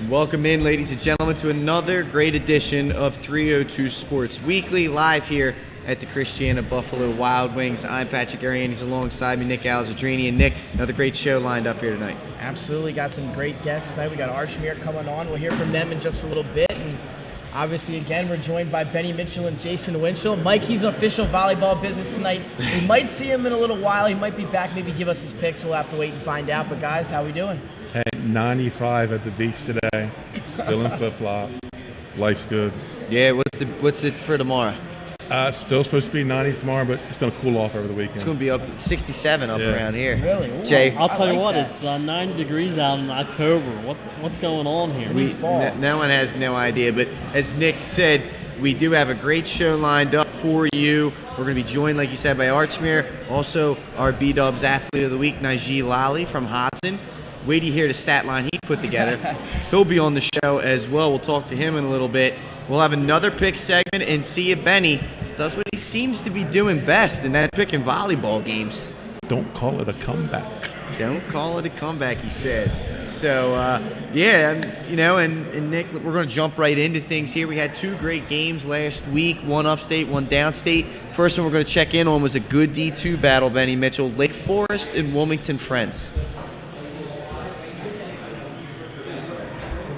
Welcome in, ladies and gentlemen, to another great edition of 302 Sports Weekly, live here at the Christiana Buffalo Wild Wings. I'm Patrick Arianes, alongside me, Nick Alzadrini. And Nick, another great show lined up here tonight. Absolutely, got some great guests tonight. We got Archmere coming on. We'll hear from them in just a little bit. And obviously, again, we're joined by Benny Mitchell and Jason Winchell. Mike, he's on official volleyball business tonight. We might see him in a little while. He might be back, maybe give us his picks. We'll have to wait and find out. But guys, how we doing? Hey, 95 at the beach today. Still in flip-flops. Life's good. Yeah, what's it for tomorrow? Still supposed to be 90s tomorrow, but it's going to cool off over the weekend. It's going to be up 67 around here. Really? Ooh, Jay, I'll tell you what, that. it's 90 degrees out in October. What's going on here? No one has no idea, but as Nick said, we do have a great show lined up for you. We're going to be joined, like you said, by Archmere, also our B-Dubs Athlete of the Week, Najee Lally from Hodson. Wait till you hear the stat line he put together. He'll be on the show as well. We'll talk to him in a little bit. We'll have another pick segment and see if Benny does what he seems to be doing best, and that's picking volleyball games. Don't call it a comeback. Don't call it a comeback, he says. So, and Nick, we're going to jump right into things here. We had two great games last week, one upstate, one downstate. First one we're going to check in on was a good D2 battle, Benny Mitchell. Lake Forest and Wilmington Friends.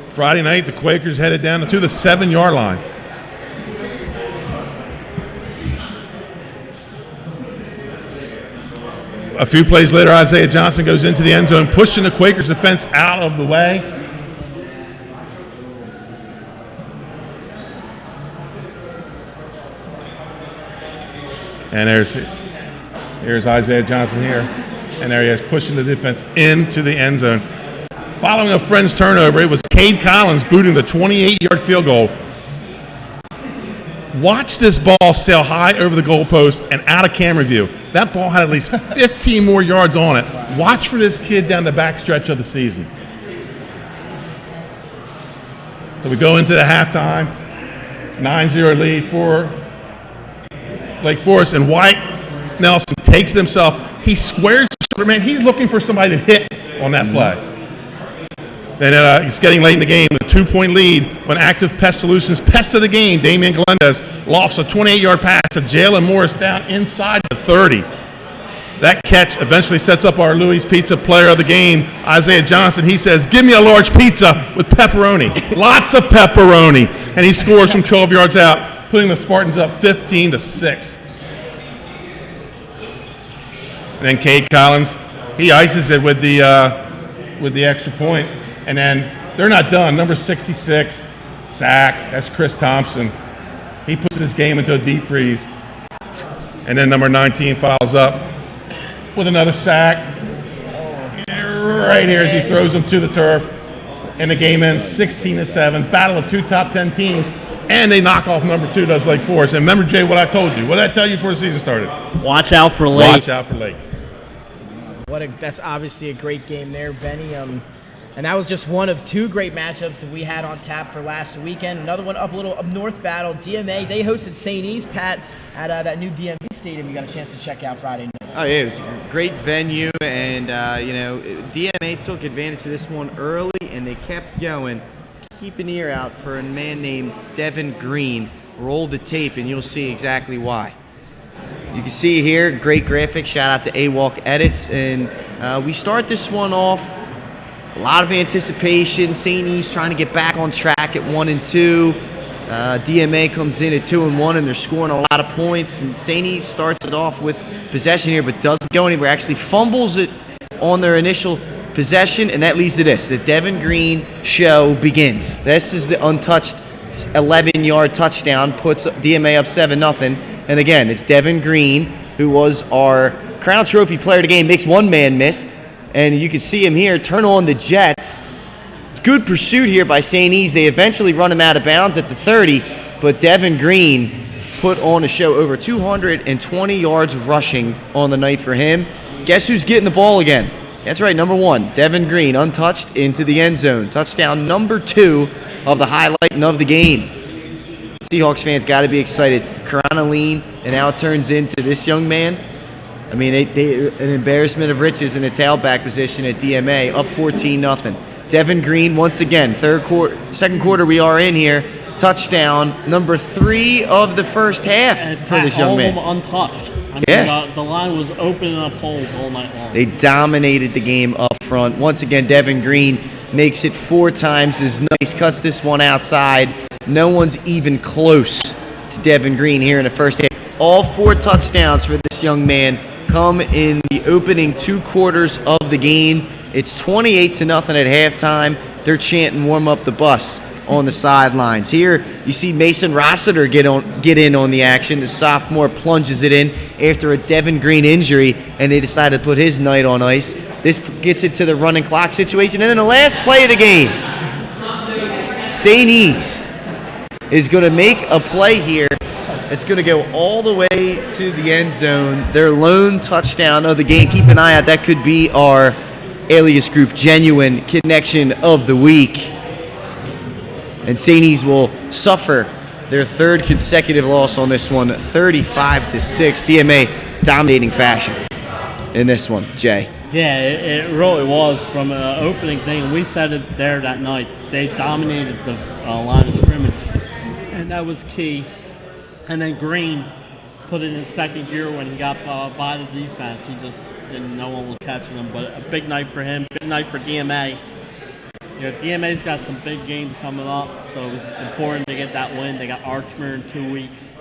Friday night, the Quakers headed down to the 7-yard line. A few plays later, Isaiah Johnson goes into the end zone, pushing the Quakers defense out of the way. And here's Isaiah Johnson here. And there he is, pushing the defense into the end zone. Following a Friends turnover, it was Cade Collins booting the 28-yard field goal. Watch this ball sail high over the goalpost and out of camera view. That ball had at least 15 more yards on it. Watch for this kid down the backstretch of the season. So we go into the halftime, 9-0 lead for Lake Forest, and White Nelson takes it himself. He squares the shoulder, man. He's looking for somebody to hit on that play. Then it's getting late in the game, the 2-point lead when Active Pest Solutions, pest of the game, Damian Galendez, lofts a 28-yard pass to Jalen Morris down inside the 30. That catch eventually sets up our Louis Pizza player of the game, Isaiah Johnson. He says, "Give me a large pizza with pepperoni." Lots of pepperoni. And he scores from 12 yards out, putting the Spartans up 15-6. And then Cade Collins, he ices it with the extra point. And then they're not done. Number 66, sack. That's Chris Thompson. He puts this game into a deep freeze. And then number 19 follows up with another sack. Right here as he throws them to the turf. And the game ends 16-7. Battle of two top 10 teams. And they knock off number 2, does Lake Forest. And remember, Jay, what I told you. What did I tell you before the season started? Watch out for Lake. Watch out for Lake. That's obviously a great game there, Benny. And that was just one of two great matchups that we had on tap for last weekend. Another one up north battle, DMA. They hosted St. E's, Pat, at that new DMA stadium you got a chance to check out Friday night. Oh, yeah, it was a great venue, and, DMA took advantage of this one early, and they kept going. Keep an ear out for a man named Devin Green. Roll the tape, and you'll see exactly why. You can see here, great graphics. Shout out to AWalk Edits. And we start this one off. A lot of anticipation. St. E's trying to get back on track at 1-2. DMA comes in at 2-1, and they're scoring a lot of points. And St. E's starts it off with possession here, but doesn't go anywhere. Actually fumbles it on their initial possession, and that leads to this. The Devin Green show begins. This is the untouched 11-yard touchdown, puts DMA up 7-0. And again, it's Devin Green, who was our Crown Trophy player of the game, makes one man miss. And you can see him here turn on the Jets. Good pursuit here by St. E's. They eventually run him out of bounds at the 30, but Devin Green put on a show, over 220 yards rushing on the night for him. Guess who's getting the ball again? That's right, number 1, Devin Green, untouched into the end zone. Touchdown number 2 of the highlight and of the game. Seahawks fans got to be excited. Karana lean, and now it turns into this young man. I mean, they an embarrassment of riches in the tailback position at DMA, up 14-0. Devin Green, once again, second quarter we are in here. Touchdown, number 3 of the first half for this young man. All of them untouched. I mean, Yeah. the line was open in the poles all night long. They dominated the game up front. Once again, Devin Green makes it 4 times as nice, cuts this one outside. No one's even close to Devin Green here in the first half. All 4 touchdowns for this young man come in the opening 2 quarters of the game. It's 28-0 at halftime. They're chanting "Warm up the bus" on the sidelines. Here you see Mason Rossiter get in on the action. The sophomore plunges it in after a Devin Green injury, and they decide to put his night on ice. This gets it to the running clock situation, and then the last play of the game, St. E's is going to make a play here. It's going to go all the way to the end zone. Their lone touchdown of the game. Keep an eye out. That could be our Alias Group Genuine Connection of the Week. And St. E's will suffer their 3rd consecutive loss on this one, 35-6. DMA dominating fashion in this one, Jay. Yeah, it really was. From an opening thing, we said it there that night. They dominated the line of scrimmage, and that was key. And then Green put it in second gear when he got by the defense. He just didn't. No one was catching him. But a big night for him. Big night for DMA. DMA's got some big games coming up, so it was important to get that win. They got Archmere in 2 weeks.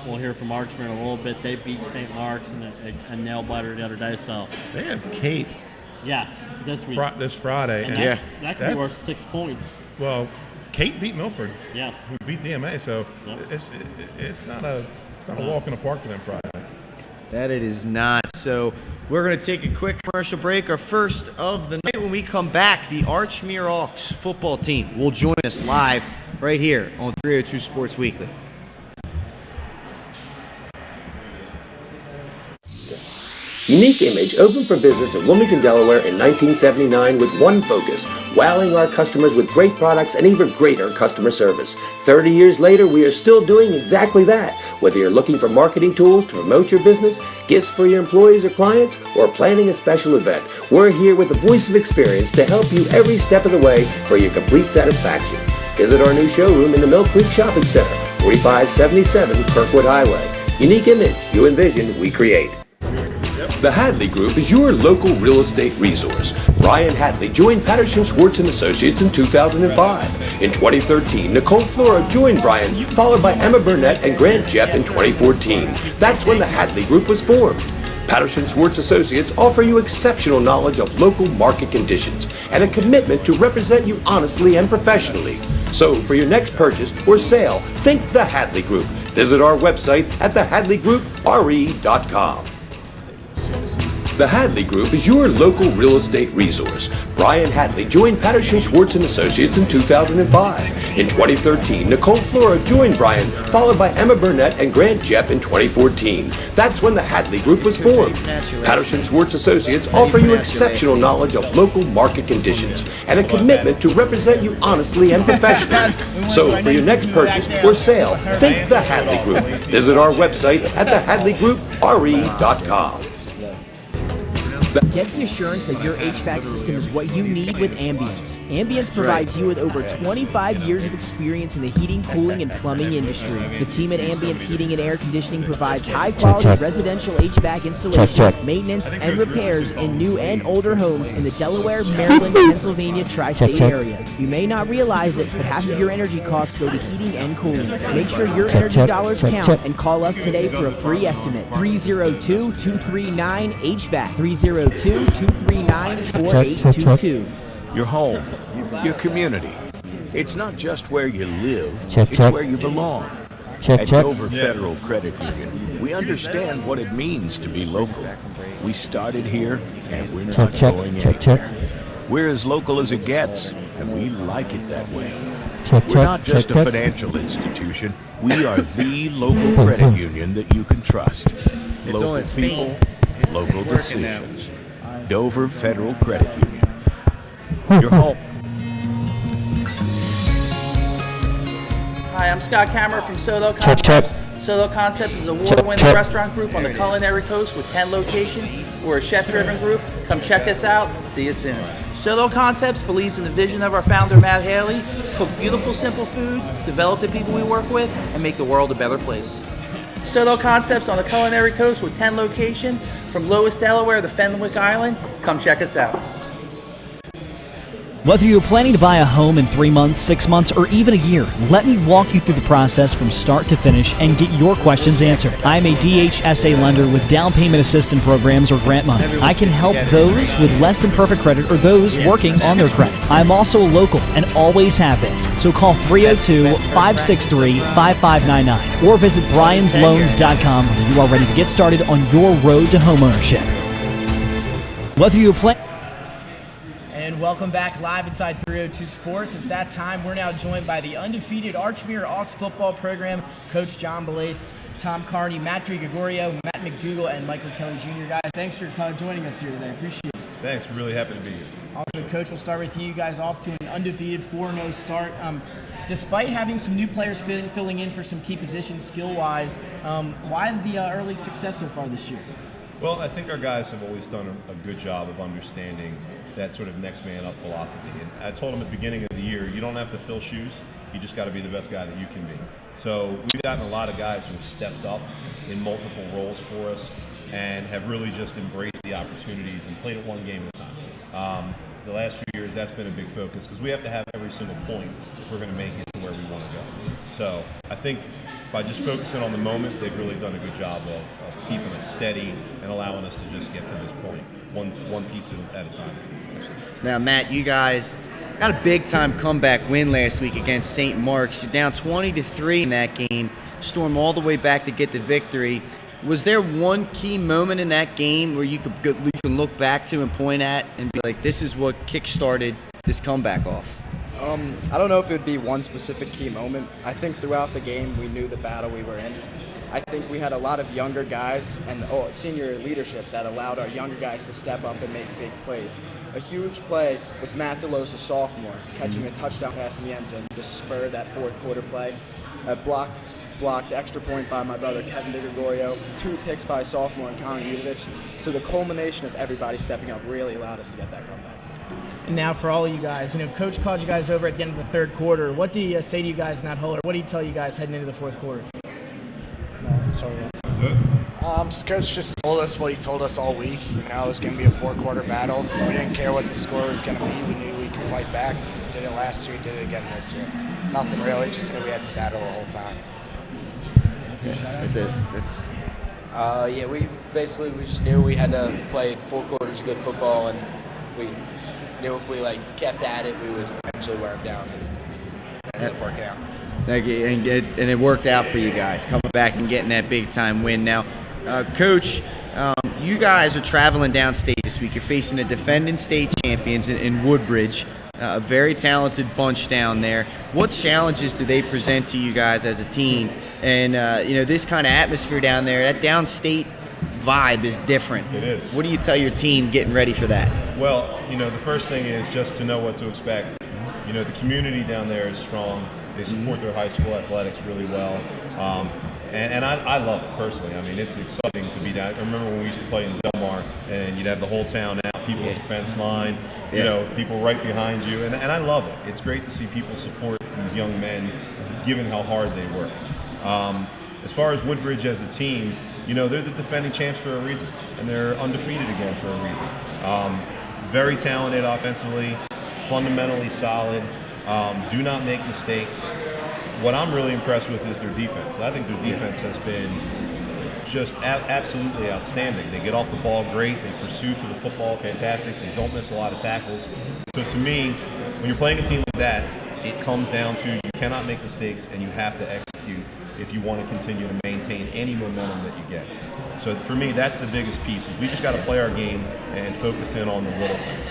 We'll hear from Archmere in a little bit. They beat St. Mark's in a nail-biter the other day. So They have Cape yes, this week. this Friday. And And that could be worth 6 points. Well, Cape beat Milford, Yes. who beat DMA, so Yep. it's not a walk in the park for them Friday. That it is not. So we're going to take a quick commercial break, our first of the night. When we come back, the Archmere Hawks football team will join us live right here on 302 Sports Weekly. Unique Image opened for business in Wilmington, Delaware in 1979 with one focus, wowing our customers with great products and even greater customer service. 30 years later, we are still doing exactly that. Whether you're looking for marketing tools to promote your business, gifts for your employees or clients, or planning a special event, we're here with the voice of experience to help you every step of the way for your complete satisfaction. Visit our new showroom in the Mill Creek Shopping Center, 4577 Kirkwood Highway. Unique Image, you envision, we create. The Hadley Group is your local real estate resource. Brian Hadley joined Patterson Schwartz & Associates in 2005. In 2013, Nicole Flora joined Brian, followed by Emma Burnett and Grant Jepp in 2014. That's when the Hadley Group was formed. Patterson Schwartz Associates offer you exceptional knowledge of local market conditions and a commitment to represent you honestly and professionally. So for your next purchase or sale, think the Hadley Group. Visit our website at thehadleygroup.re.com. The Hadley Group is your local real estate resource. Brian Hadley joined Patterson Schwartz & Associates in 2005. In 2013, Nicole Flora joined Brian, followed by Emma Burnett and Grant Jepp in 2014. That's when the Hadley Group was formed. Patterson Schwartz Associates offer you exceptional knowledge of local market conditions and a commitment to represent you honestly and professionally. So for your next purchase or sale, think the Hadley Group. Visit our website at thehadleygroup.re.com. Get the assurance that your HVAC system is what you need with Ambience. Ambience provides you with over 25 years of experience in the heating, cooling, and plumbing industry. The team at Ambience Heating and Air Conditioning provides high-quality residential HVAC installations, maintenance, and repairs in new and older homes in the Delaware, Maryland, Pennsylvania tri-state area. You may not realize it, but half of your energy costs go to heating and cooling. Make sure your energy dollars count and call us today for a free estimate. 302-239-HVAC. 302-239-4822. Your home, your community. It's not just where you live, it's where you belong. At Dover Federal Credit Union, we understand what it means to be local. We started here, and we're not going anywhere. We're as local as it gets, and we like it that way. We're not just a financial institution. We are the local credit union that you can trust. Local people, local decisions. Dover Federal Credit Union. Your home. Hi, I'm Scott Kammerer from Solo Concepts. Solo Concepts is an award-winning restaurant group on the Culinary Coast with 10 locations. We're a chef-driven group. Come check us out. See you soon. Solo Concepts believes in the vision of our founder, Matt Haley. Cook beautiful, simple food, develop the people we work with, and make the world a better place. Solo Concepts on the Culinary Coast with 10 locations from Lewis, Delaware to Fenwick Island. Come check us out. Whether you're planning to buy a home in 3 months, 6 months, or even a year, let me walk you through the process from start to finish and get your questions answered. I'm a DHSA lender with down payment assistance programs or grant money. I can help those with less than perfect credit or those working on their credit. I'm also local and always have been. So call 302-563-5599 or visit briansloans.com when you are ready to get started on your road to homeownership. Whether you plan... And welcome back live inside 302 Sports. It's that time. We're now joined by the undefeated Archmere Hawks football program, Coach John Belace, Tom Carney, Matt Gregorio, Matt McDougall, and Michael Kelly Jr. Guys, thanks for joining us here today. Appreciate it. Thanks. We're really happy to be here. Also, Coach, we'll start with you guys off to an undefeated 4-0 start. Despite having some new players filling in for some key positions skill-wise, why the early success so far this year? Well, I think our guys have always done a good job of understanding that sort of next man up philosophy. And I told them at the beginning of the year, you don't have to fill shoes, you just got to be the best guy that you can be. So we've gotten a lot of guys who've stepped up in multiple roles for us and have really just embraced the opportunities and played it one game at a time. The last few years, that's been a big focus because we have to have every single point if we're going to make it to where we want to go. So I think by just focusing on the moment, they've really done a good job of keeping us steady and allowing us to just get to this point, one piece at a time. Now, Matt, you guys got a big-time comeback win last week against St. Mark's. You're down 20-3 in that game, storm all the way back to get the victory. Was there one key moment in that game where you can look back to and point at and be like, this is what kick-started this comeback off? I don't know if it would be one specific key moment. I think throughout the game we knew the battle we were in. I think we had a lot of younger guys and senior leadership that allowed our younger guys to step up and make big plays. A huge play was Matt DeLose, a sophomore, catching a touchdown pass in the end zone to spur that fourth quarter play. A blocked extra point by my brother Kevin DeGregorio, 2 picks by sophomore and Connor Udovich. So the culmination of everybody stepping up really allowed us to get that comeback. And now for all of you guys, Coach called you guys over at the end of the third quarter. What do you say to you guys in that hole, or what do you tell you guys heading into the fourth quarter? So Coach just told us what he told us all week. It was going to be a 4-quarter battle. We didn't care what the score was going to be. We knew we could fight back. Did it last year, did it again this year. Nothing really, just knew we had to battle the whole time. We just knew we had to play 4 quarters of good football, and we knew if we kept at it, we would eventually wear them down, and it ended up working out. And it worked out for you guys, coming back and getting that big-time win. Now, Coach, you guys are traveling downstate this week. You're facing the defending state champions in Woodbridge, a very talented bunch down there. What challenges do they present to you guys as a team? And, this kind of atmosphere down there, that downstate vibe is different. It is. What do you tell your team getting ready for that? Well, the first thing is just to know what to expect. The community down there is strong. They support their high school athletics really well. And I love it personally. I mean, it's exciting to be down. I remember when we used to play in Del Mar and you'd have the whole town out, people at the fence line, people right behind you. And I love it. It's great to see people support these young men given how hard they work. As far as Woodbridge as a team, they're the defending champs for a reason. And they're undefeated again for a reason. Very talented offensively, fundamentally solid. Do not make mistakes. What I'm really impressed with is their defense. I think their defense has been just absolutely outstanding. They get off the ball great. They pursue to the football fantastic. They don't miss a lot of tackles. So to me, when you're playing a team like that, it comes down to you cannot make mistakes and you have to execute if you want to continue to maintain any momentum that you get. So for me, that's the biggest piece. Is we just got to play our game and focus in on the little things.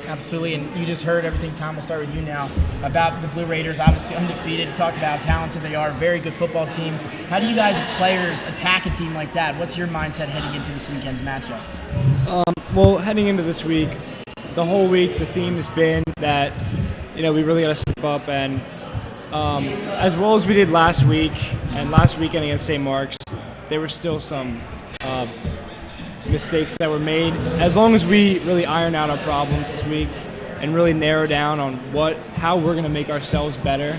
Absolutely, and you just heard everything. Tom, we'll start with you now about the Blue Raiders, obviously undefeated. Talked about how talented they are, very good football team. How do you guys as players attack a team like that? What's your mindset heading into this weekend's matchup? Heading into this week, the whole week the theme has been that we really got to step up, and as well as we did last week and last weekend against St. Mark's, there were still some mistakes that were made. As long as we really iron out our problems this week and really narrow down on how we're going to make ourselves better,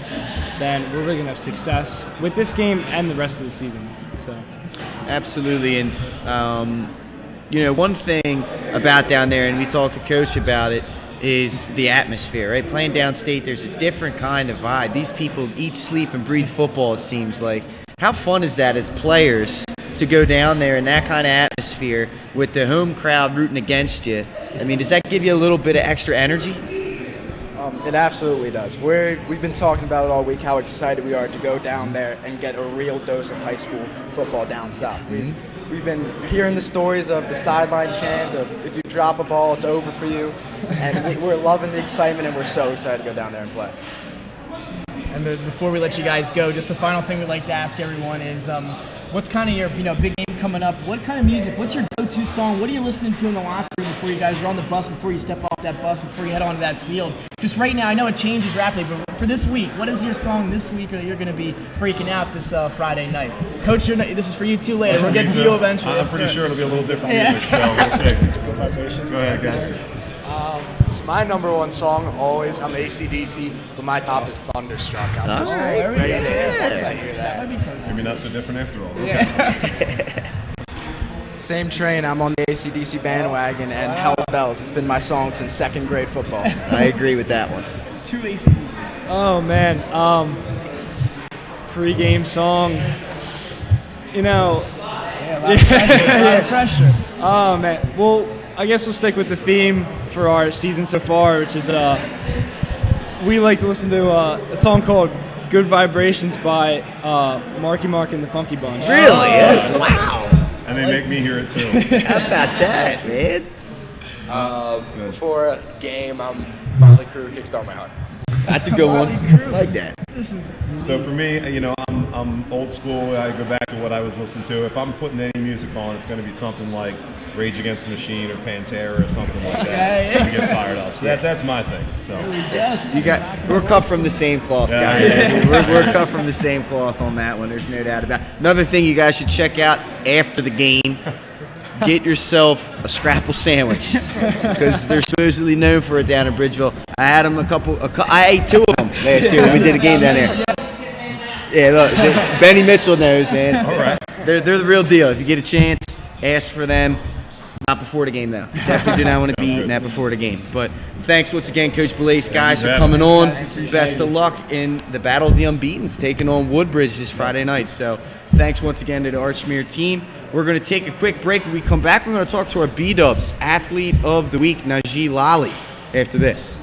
then we're really going to have success with this game and the rest of the season. So, absolutely. And one thing about down there, and we talked to Coach about it, is the atmosphere, right? Playing downstate, there's a different kind of vibe. These people eat, sleep, and breathe football, it seems like. How fun is that as players to go down there in that kind of atmosphere with the home crowd rooting against you? I mean, does that give you a little bit of extra energy? It absolutely does. We've been talking about it all week, how excited we are to go down there and get a real dose of high school football down south. We've been hearing the stories of the sideline chants of if you drop a ball, it's over for you. And we're loving the excitement, and we're so excited to go down there and play. And before we let you guys go, just the final thing we'd like to ask everyone is, what's kind of your big game coming up? What kind of music? What's your go-to song? What are you listening to in the locker room before you guys are on the bus, before you step off that bus, before you head onto that field? Just right now, I know it changes rapidly, but for this week, what is your song this week that you're going to be breaking out this Friday night? Coach, this is for you too later. We'll get to you eventually. I'm pretty sure it'll be a little different music, so we'll see. Go ahead, guys. So my number one song always, I'm AC/DC, but my top is Thunderstruck. I'm just ready to hit once I hear that. It's gonna be not so different after all. Okay. Same train, I'm on the AC/DC bandwagon, and Hell Bells has been my song since second grade football. I agree with that one. Two AC/DC. Oh man, pre-game song. A lot of pressure. Oh man, well, I guess we'll stick with the theme for our season so far, which is we like to listen to a song called "Good Vibrations" by Marky Mark and the Funky Bunch. Really? Yeah. Wow. And they make me hear it too. How about that, man? Before a game, I'm Motley Crue, Kickstart My Heart. That's a good one. I like that. So for me, I'm old school. I go back to what I was listening to. If I'm putting any music on, it's going to be something like Rage Against the Machine or Pantera or something like that to get fired up. So that's my thing. So we're cut from the same cloth, guys. We're cut from the same cloth on that one. There's no doubt about it. Another thing you guys should check out after the game. Get yourself a Scrapple sandwich because they're supposedly known for it down in Bridgeville. I had them I ate 2 of them last year when we did a game down there. Yeah, look, Benny Mitchell knows, man. All right. They're the real deal. If you get a chance, ask for them. Not before the game, though. Definitely do not want to be eating that before the game. But thanks once again, Coach Blaze, guys, for coming on. Best of luck in the Battle of the Unbeatens, taking on Woodbridge this Friday night. So thanks once again to the Archmere team. We're going to take a quick break. When we come back, we're going to talk to our B-Dubs Athlete of the Week, Najee Lally, after this.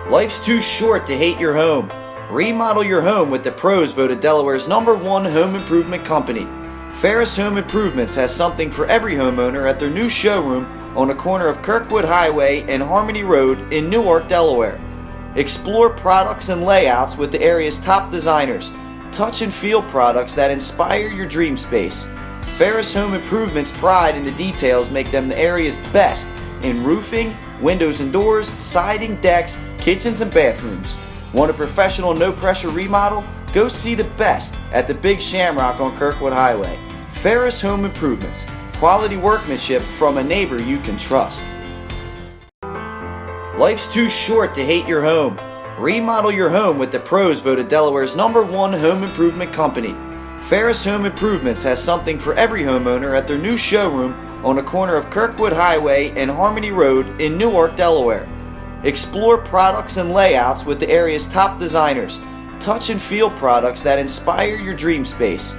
Life's too short to hate your home. Remodel your home with the pros voted Delaware's #1 home improvement company. Ferris Home Improvements has something for every homeowner at their new showroom on the corner of Kirkwood Highway and Harmony Road in Newark, Delaware. Explore products and layouts with the area's top designers. Touch and feel products that inspire your dream space. Ferris Home Improvement's pride in the details make them the area's best in roofing, windows and doors, siding, decks, kitchens, and bathrooms. Want a professional, no-pressure remodel? Go see the best at the Big Shamrock on Kirkwood Highway. Ferris Home Improvements. Quality workmanship from a neighbor you can trust. Life's too short to hate your home. Remodel your home with the pros voted Delaware's #1 home improvement company. Ferris Home Improvements has something for every homeowner at their new showroom on the corner of Kirkwood Highway and Harmony Road in Newark, Delaware. Explore products and layouts with the area's top designers. Touch and feel products that inspire your dream space.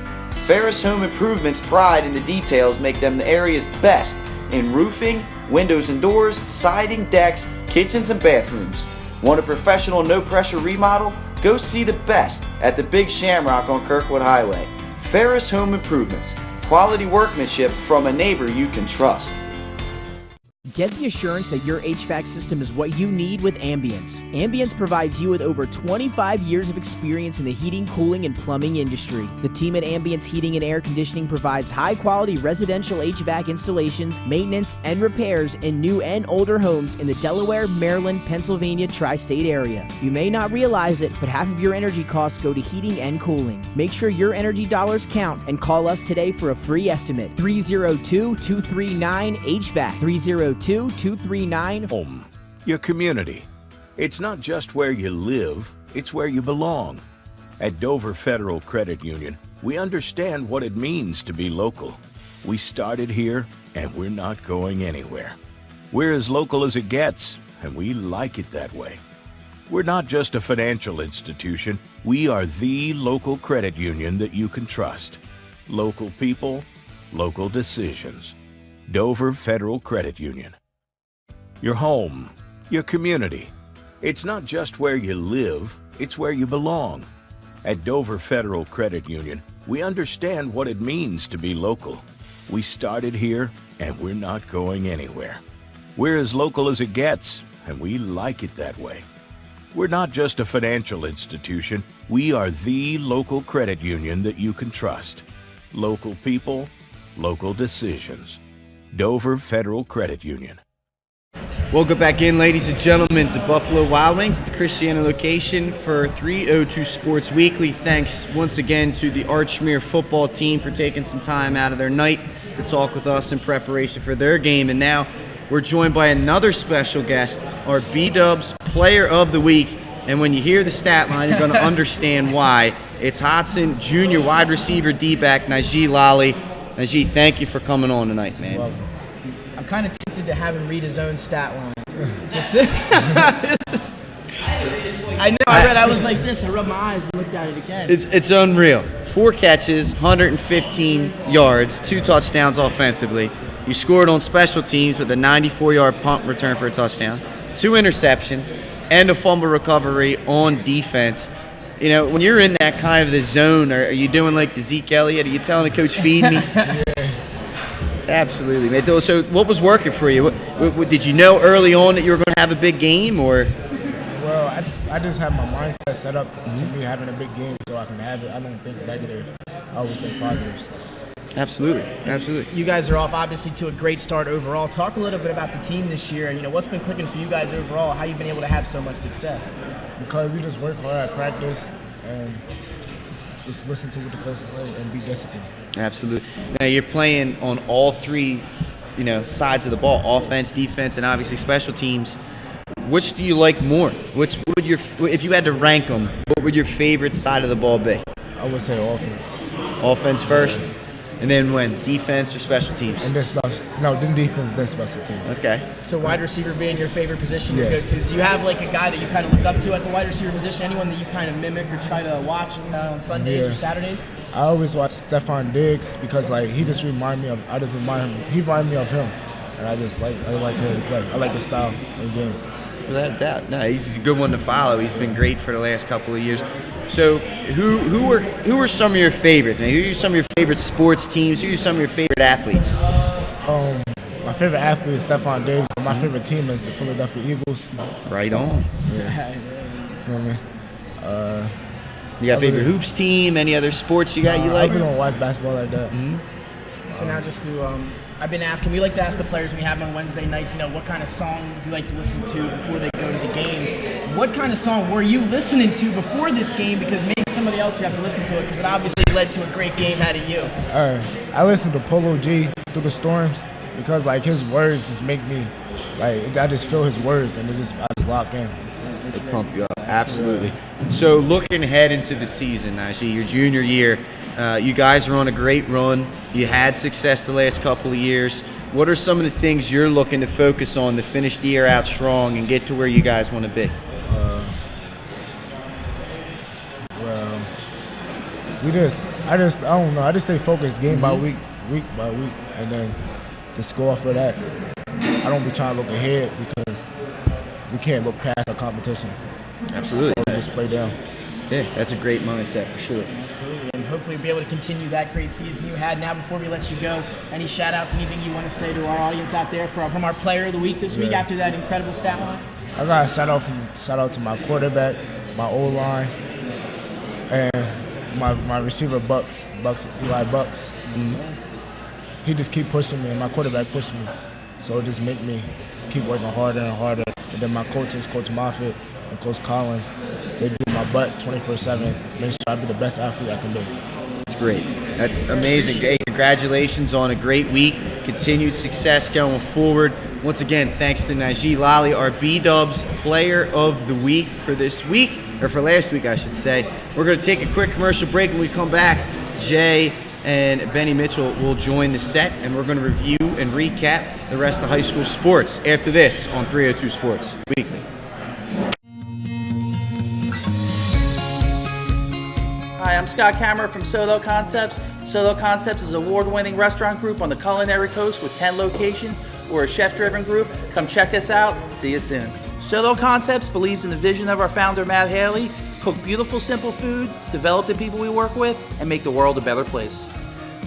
Ferris Home Improvement's pride in the details make them the area's best in roofing, windows and doors, siding, decks, kitchens, and bathrooms. Want a professional, no-pressure remodel? Go see the best at the Big Shamrock on Kirkwood Highway. Ferris Home Improvements. Quality workmanship from a neighbor you can trust. Get the assurance that your HVAC system is what you need with Ambience. Ambience provides you with over 25 years of experience in the heating, cooling, and plumbing industry. The team at Ambience Heating and Air Conditioning provides high-quality residential HVAC installations, maintenance, and repairs in new and older homes in the Delaware, Maryland, Pennsylvania tri-state area. You may not realize it, but half of your energy costs go to heating and cooling. Make sure your energy dollars count and call us today for a free estimate. 302-239-HVAC. 302-239 Home. Your community. It's not just where you live, it's where you belong. At Dover Federal Credit Union, we understand what it means to be local. We started here, and we're not going anywhere. We're as local as it gets, and we like it that way. We're not just a financial institution, we are the local credit union that you can trust. Local people, local decisions. Dover Federal Credit Union. Your home, your community. It's not just where you live, it's where you belong. At Dover Federal Credit Union, we understand what it means to be local. We started here, and we're not going anywhere. We're as local as it gets, and we like it that way. We're not just a financial institution, we are the local credit union that you can trust. Local people, local decisions. Dover Federal Credit Union. Welcome back in, ladies and gentlemen, to Buffalo Wild Wings, the Christiana location for 302 Sports Weekly. Thanks once again to the Archmere football team for taking some time out of their night to talk with us in preparation for their game. And now we're joined by another special guest, our B-Dubs Player of the Week. And when you hear the stat line, you're going to understand why. It's Hodson Jr. wide receiver D-back Najee Lally. Najee, thank you for coming on tonight, man. Welcome. I'm kind of tempted to have him read his own stat line. I was like this. I rubbed my eyes and looked at it again. It's unreal. 4 catches, 115 yards, 2 touchdowns offensively. You scored on special teams with a 94-yard punt return for a touchdown, 2 interceptions, and a fumble recovery on defense. You know, when you're in that kind of the zone, are you doing like the Zeke Elliott? Are you telling the coach, feed me? Yeah. Absolutely, man. So what was working for you? What, did you know early on that you were going to have a big game, or? Well, I just have my mindset set up to me having a big game so I can have it. I don't think negative. I always think positives. Absolutely. You guys are off, obviously, to a great start overall. Talk a little bit about the team this year and, what's been clicking for you guys overall, how you've been able to have so much success. Because we just work hard at practice and just listen to what the coaches say and be disciplined. Absolutely. Now, you're playing on all 3, sides of the ball, offense, defense, and obviously special teams. Which do you like more? If you had to rank them, what would your favorite side of the ball be? I would say offense. Offense first? And then when? Defense or special teams? And then defense, then special teams. Okay. So wide receiver being your favorite position, Yeah. your go-tos. Do you have like a guy that you kind of look up to at the wide receiver position? Anyone that you kind of mimic or try to watch on Sundays or Saturdays? I always watch Stephon Diggs because he just remind me of him. He remind me of him, and I like him to play. I like his style of game. Without a doubt. No, he's a good one to follow. He's been great for the last couple of years. So who are some of your favorites? I mean, who are some of your favorite sports teams? Who are some of your favorite athletes? My favorite athlete is Stephon Diggs, but my favorite team is the Philadelphia Eagles. Right on. Yeah. Feel me? You got a favorite hoops team? Any other sports you like? I really don't watch basketball like that. Mm-hmm. So now just to, I've been asking, we like to ask the players we have on Wednesday nights, what kind of song do you like to listen to before they go to the game? What kind of song were you listening to before this game? Because maybe somebody else you have to listen to it because it obviously led to a great game out of you. I listen to Polo G Through the Storms because his words just make me, I just feel his words and I just lock in. To pump you up. Absolutely. So looking ahead into the season, Najee, your junior year, you guys are on a great run. You had success the last couple of years. What are some of the things you're looking to focus on to finish the year out strong and get to where you guys want to be? I don't know. I just stay focused game by week by week, and then just go off of that. I don't be trying to look ahead because we can't look past our competition. Absolutely. Or just play down. Yeah, that's a great mindset for sure. Absolutely, and hopefully we'll be able to continue that great season you had. Now, before we let you go, any shout-outs, anything you want to say to our audience out there from our player of the week this week after that incredible stat line? I got a shout out to my quarterback, my O-line, and my receiver Eli Bucks. He just keep pushing me, and my quarterback pushed me. So it just make me keep working harder and harder. And then my coaches, Coach Moffitt and Coach Collins, they beat my butt 24/7, make sure I be the best athlete I can be. That's great. That's amazing. Hey, congratulations on a great week. Continued success going forward. Once again, thanks to Najee Lally, our B-Dubs Player of the Week for this week, or for last week, I should say. We're going to take a quick commercial break. When we come back, Jay and Benny Mitchell will join the set, and we're going to review and recap the rest of high school sports after this on 302 Sports Weekly. Hi, I'm Scott Kammerer from Solo Concepts. Solo Concepts is an award-winning restaurant group on the culinary coast with 10 locations. We're a chef-driven group. Come check us out. See you soon. Solo Concepts believes in the vision of our founder, Matt Haley. Cook beautiful, simple food, develop the people we work with, and make the world a better place.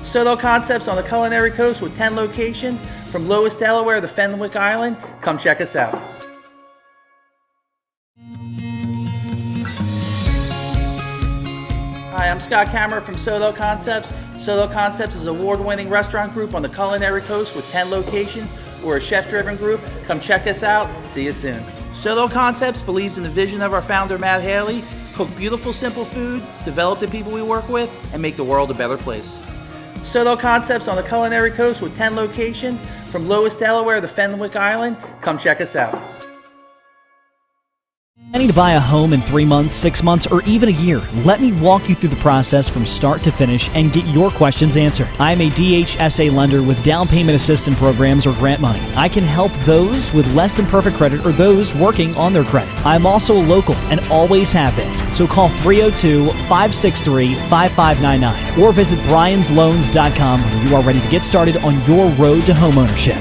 Solo Concepts on the culinary coast with 10 locations from Lois, Delaware to Fenwick Island. Come check us out. Hi, I'm Scott Kammerer from Solo Concepts. Solo Concepts is an award-winning restaurant group on the culinary coast with 10 locations. We're a chef-driven group. Come check us out. See you soon. Solo Concepts believes in the vision of our founder, Matt Haley. Cook beautiful, simple food, develop the people we work with, and make the world a better place. Solo Concepts on the culinary coast with 10 locations from Lois, Delaware to Fenwick Island. Come check us out. Planning to buy a home in 3 months, 6 months, or even a year? Let me walk you through the process from start to finish and get your questions answered. I am a DHSA lender with down payment assistance programs or grant money. I can help those with less than perfect credit or those working on their credit. I'm also local and always have been. So call 302-563-5599 or visit bryans.loans.com when you are ready to get started on your road to homeownership.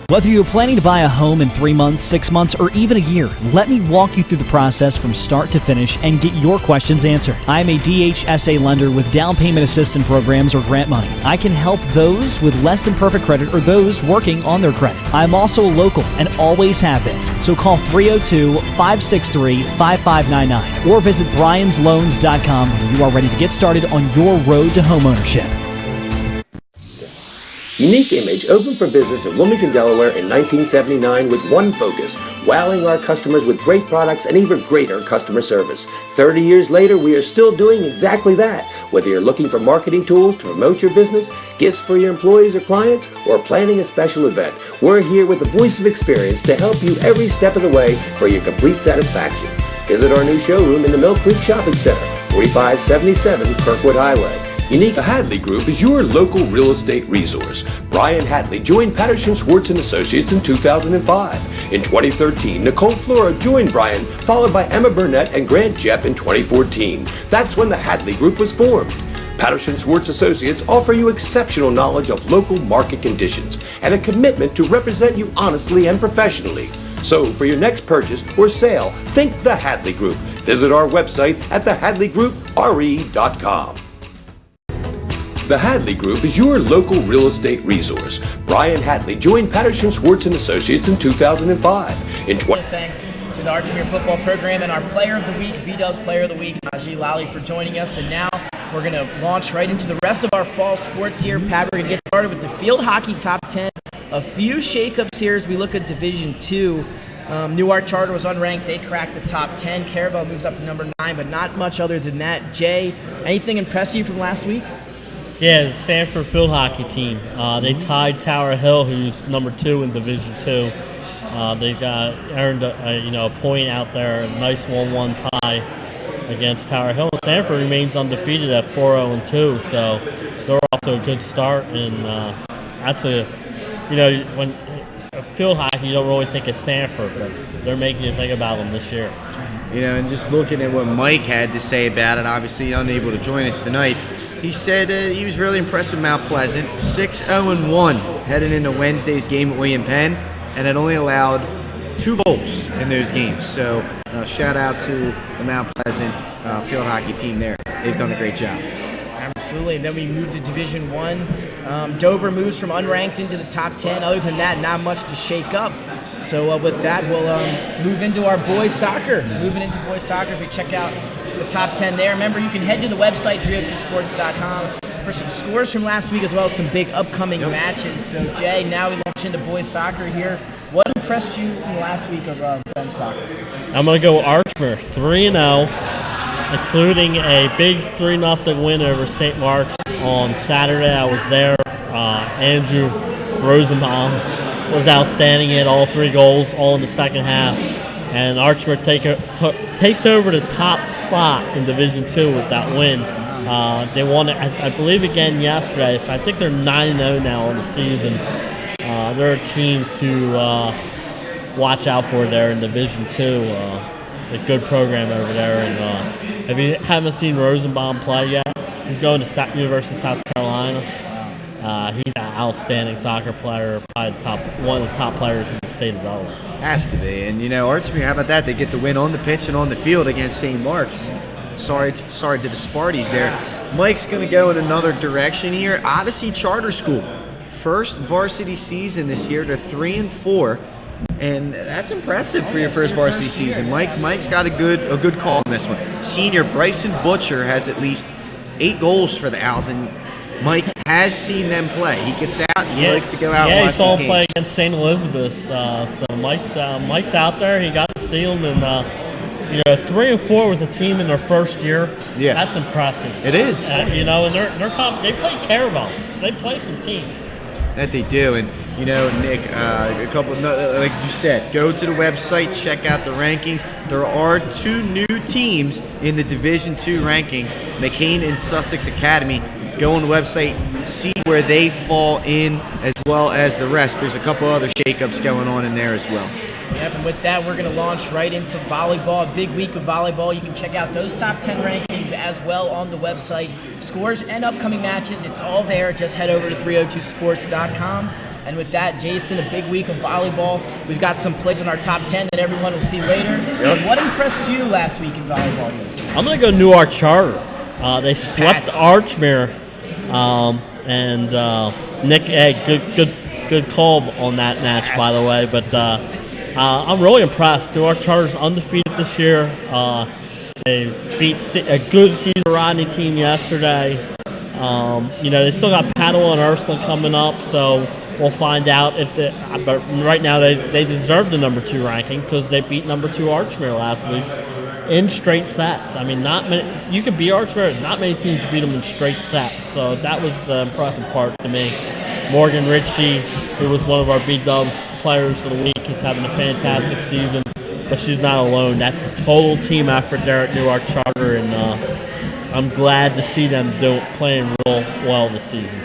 Whether you're planning to buy a home in 3 months, 6 months, or even a year, let me walk you through the process from start to finish and get your questions answered. I am a DHSA lender with down payment assistance programs or grant money. I can help those with less than perfect credit or those working on their credit. I'm also local and always have been. So call 302-563-5599 or visit bryans.loans.com when you are ready to get started on your road to homeownership. Unique Image opened for business in Wilmington, Delaware in 1979 with one focus, wowing our customers with great products and even greater customer service. 30 years later, we are still doing exactly that. Whether you're looking for marketing tools to promote your business, gifts for your employees or clients, or planning a special event, we're here with the voice of experience to help you every step of the way for your complete satisfaction. Visit our new showroom in the Mill Creek Shopping Center, 4577 Kirkwood Highway. The Hadley Group is your local real estate resource. Brian Hadley joined Patterson Schwartz & Associates in 2005. In 2013, Nicole Flora joined Brian, followed by Emma Burnett and Grant Jepp in 2014. That's when the Hadley Group was formed. Patterson Schwartz Associates offer you exceptional knowledge of local market conditions and a commitment to represent you honestly and professionally. So for your next purchase or sale, think the Hadley Group. Visit our website at thehadleygroup.re.com. The Hadley Group is your local real estate resource. Brian Hadley joined Patterson Schwartz & Associates in 2005. Thanks to the Archmere football program and our Player of the Week, B-Dubs Player of the Week, Najee Lally, for joining us. And now we're going to launch right into the rest of our fall sports here. Pat, we're going to get started with the field hockey top 10. A few shakeups here as we look at Division II. Newark Charter was unranked. They cracked the top 10. Caravel moves up to number 9, but not much other than that. Jay, anything impress you from last week? Yeah, the Sanford field hockey team. They tied Tower Hill, who's number 2 in Division II. They earned a point out there, a nice 1-1 tie against Tower Hill. Sanford remains undefeated at 4-0-2, so they're off to a good start. And that's when field hockey, you don't really think of Sanford, but they're making you think about them this year. And just looking at what Mike had to say about it, obviously unable to join us tonight, he said he was really impressed with Mount Pleasant, 6-0-1 heading into Wednesday's game at William Penn, and had only allowed 2 goals in those games. So shout out to the Mount Pleasant field hockey team there. They've done a great job. Absolutely. And then we move to Division I. Dover moves from unranked into the top 10. Other than that, not much to shake up. So with that, we'll move into our boys soccer. Moving into boys soccer as we check out the top 10 there. Remember, you can head to the website, 302sports.com, for some scores from last week as well as some big upcoming matches. So, Jay, now we launch into boys soccer here. What impressed you from last week of men's soccer? I'm going to go Archmere, 3-0, including a big 3-0 win over St. Mark's on Saturday. I was there. Andrew Rosenbaum was outstanding. He had all 3 goals, all in the second half. And Archmere takes over the top spot in Division II with that win. They won it, I believe, again yesterday. So I think they're 9-0 now on the season. They're a team to watch out for there in Division II. A good program over there. And if you haven't seen Rosenbaum play yet, he's going to University of South Carolina. He's an outstanding soccer player, probably one of the top players in the state of Delaware. Has to be. And, Archmere, how about that? They get the win on the pitch and on the field against St. Mark's. Sorry to the Sparties there. Mike's going to go in another direction here. Odyssey Charter School. First varsity season this year. They're 3-4. And that's impressive for your first varsity season. Mike's got a good call on this one. Senior Bryson Butcher has at least 8 goals for the Owls, and Mike has seen them play. He gets out. He likes to go out and watch these games. Yeah, he saw him play against St. Elizabeth's. So Mike's out there. He got to see him, and 3-4 with a team in their first year. Yeah, that's impressive. It is. And they play Caravel. They play some teams. That they do, and Nick, a couple, like you said, go to the website, check out the rankings. There are 2 new teams in the Division II rankings, McCain and Sussex Academy. Go on the website, see where they fall in, as well as the rest. There's a couple other shakeups going on in there as well. Yep, and with that, we're going to launch right into volleyball. A big week of volleyball. You can check out those top 10 rankings as well on the website. Scores and upcoming matches, it's all there. Just head over to 302sports.com. And with that, Jason, a big week of volleyball. We've got some plays in our top 10 that everyone will see later. Yep. What impressed you last week in volleyball? I'm going to go Newark Charter. They swept Archmere. And Nick, good call on that match, by the way. But I'm really impressed. Newark Charter's undefeated this year. They beat a good Cesar Rodney team yesterday. They still got Padua and Ursula coming up, so we'll find out but right now they deserve the number 2 ranking because they beat number 2 Archmere last week in straight sets. I mean, not many. You could beat Archmere, not many teams beat them in straight sets. So that was the impressive part to me. Morgan Ritchie, who was one of our B-Dubs players of the week, is having a fantastic season, but she's not alone. That's a total team effort there at Newark Charter, and I'm glad to see them playing real well this season.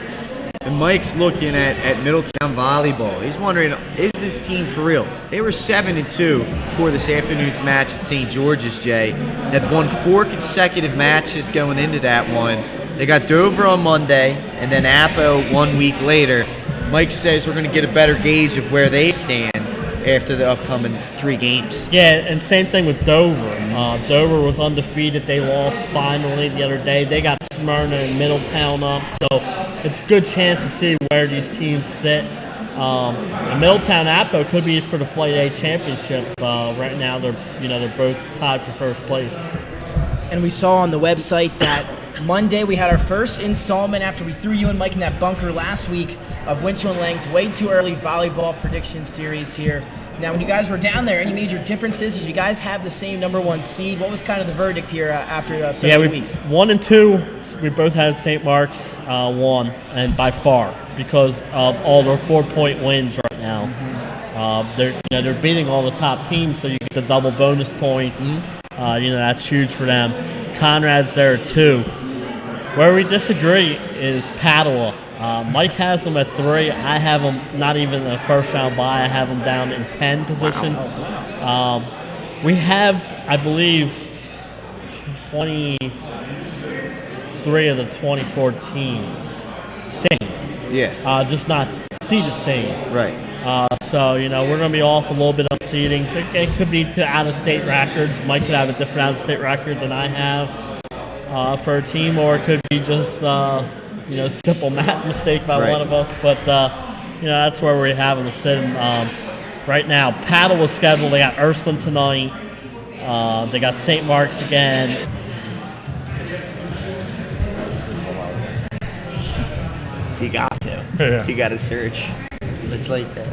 And Mike's looking at Middletown Volleyball. He's wondering, is this team for real? They were 7-2 before this afternoon's match at St. George's, Jay. Had won 4 consecutive matches going into that one. They got Dover on Monday, and then Apo 1 week later. Mike says we're going to get a better gauge of where they stand after the upcoming 3 games. Yeah, and same thing with Dover. Dover was undefeated. They lost finally the other day. They got Smyrna and Middletown up, so it's a good chance to see where these teams sit. And Middletown Apo could be for the Flight A championship. Right now, they're both tied for first place. And we saw on the website that Monday we had our first installment after we threw you and Mike in that bunker last week of Winchell and Lang's Way Too Early Volleyball Prediction Series here. Now, when you guys were down there, any major differences? Did you guys have the same number 1 seed? What was kind of the verdict here after so many weeks? 1 and 2, we both had St. Mark's won, and by far, because of all their 4-point wins right now. They're beating all the top teams, so you get the double bonus points. That's huge for them. Conrad's there too. Where we disagree is Padua. Mike has them at 3. I have them not even a first round bye. I have them down in 10 position. We have, I believe, 23 of the 24 teams same. Yeah. Just not seeded same. Right. So, we're going to be off a little bit on seeding. So it could be to out-of-state records. Mike could have a different out-of-state record than I have for a team, or it could be just, simple math mistake by one of us. But, that's where we're having to sit right now. Paddle was scheduled. They got Ursuline tonight. They got St. Mark's again. You got to. Yeah. You got to search. It's like that.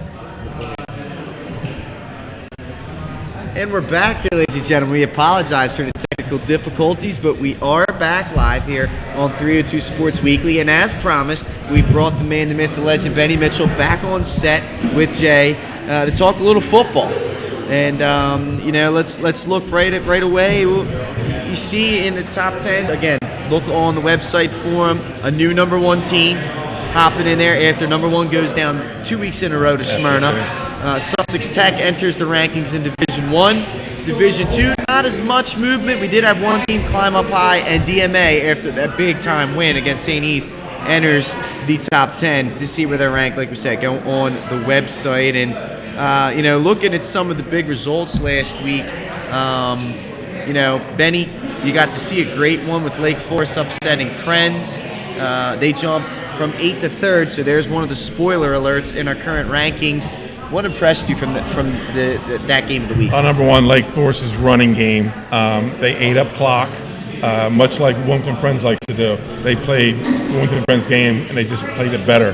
And we're back here, ladies and gentlemen. We apologize for the technical difficulties, but we are back live here on 302 Sports Weekly. And as promised, we brought the man, the myth, the legend, Benny Mitchell, back on set with Jay to talk a little football. And let's look right away. You see in the top 10 again. Look on the website for them. A new number 1 team hopping in there after number 1 goes down 2 weeks in a row to Smyrna. Sussex Tech enters the rankings in Division 1. Division 2, not as much movement. We did have one team climb up high, and DMA, after that big-time win against St. E's, enters the top 10 to see where they're ranked. Like we said, go on the website. And, looking at some of the big results last week, Benny, you got to see a great one with Lake Forest upsetting Friends. They jumped from 8th to 3rd, so there's one of the spoiler alerts in our current rankings. What impressed you from that game of the week? Number one, Lake Forest's running game. They ate up clock, much like Wilmington Friends like to do. They played Wilmington Friends game, and they just played it better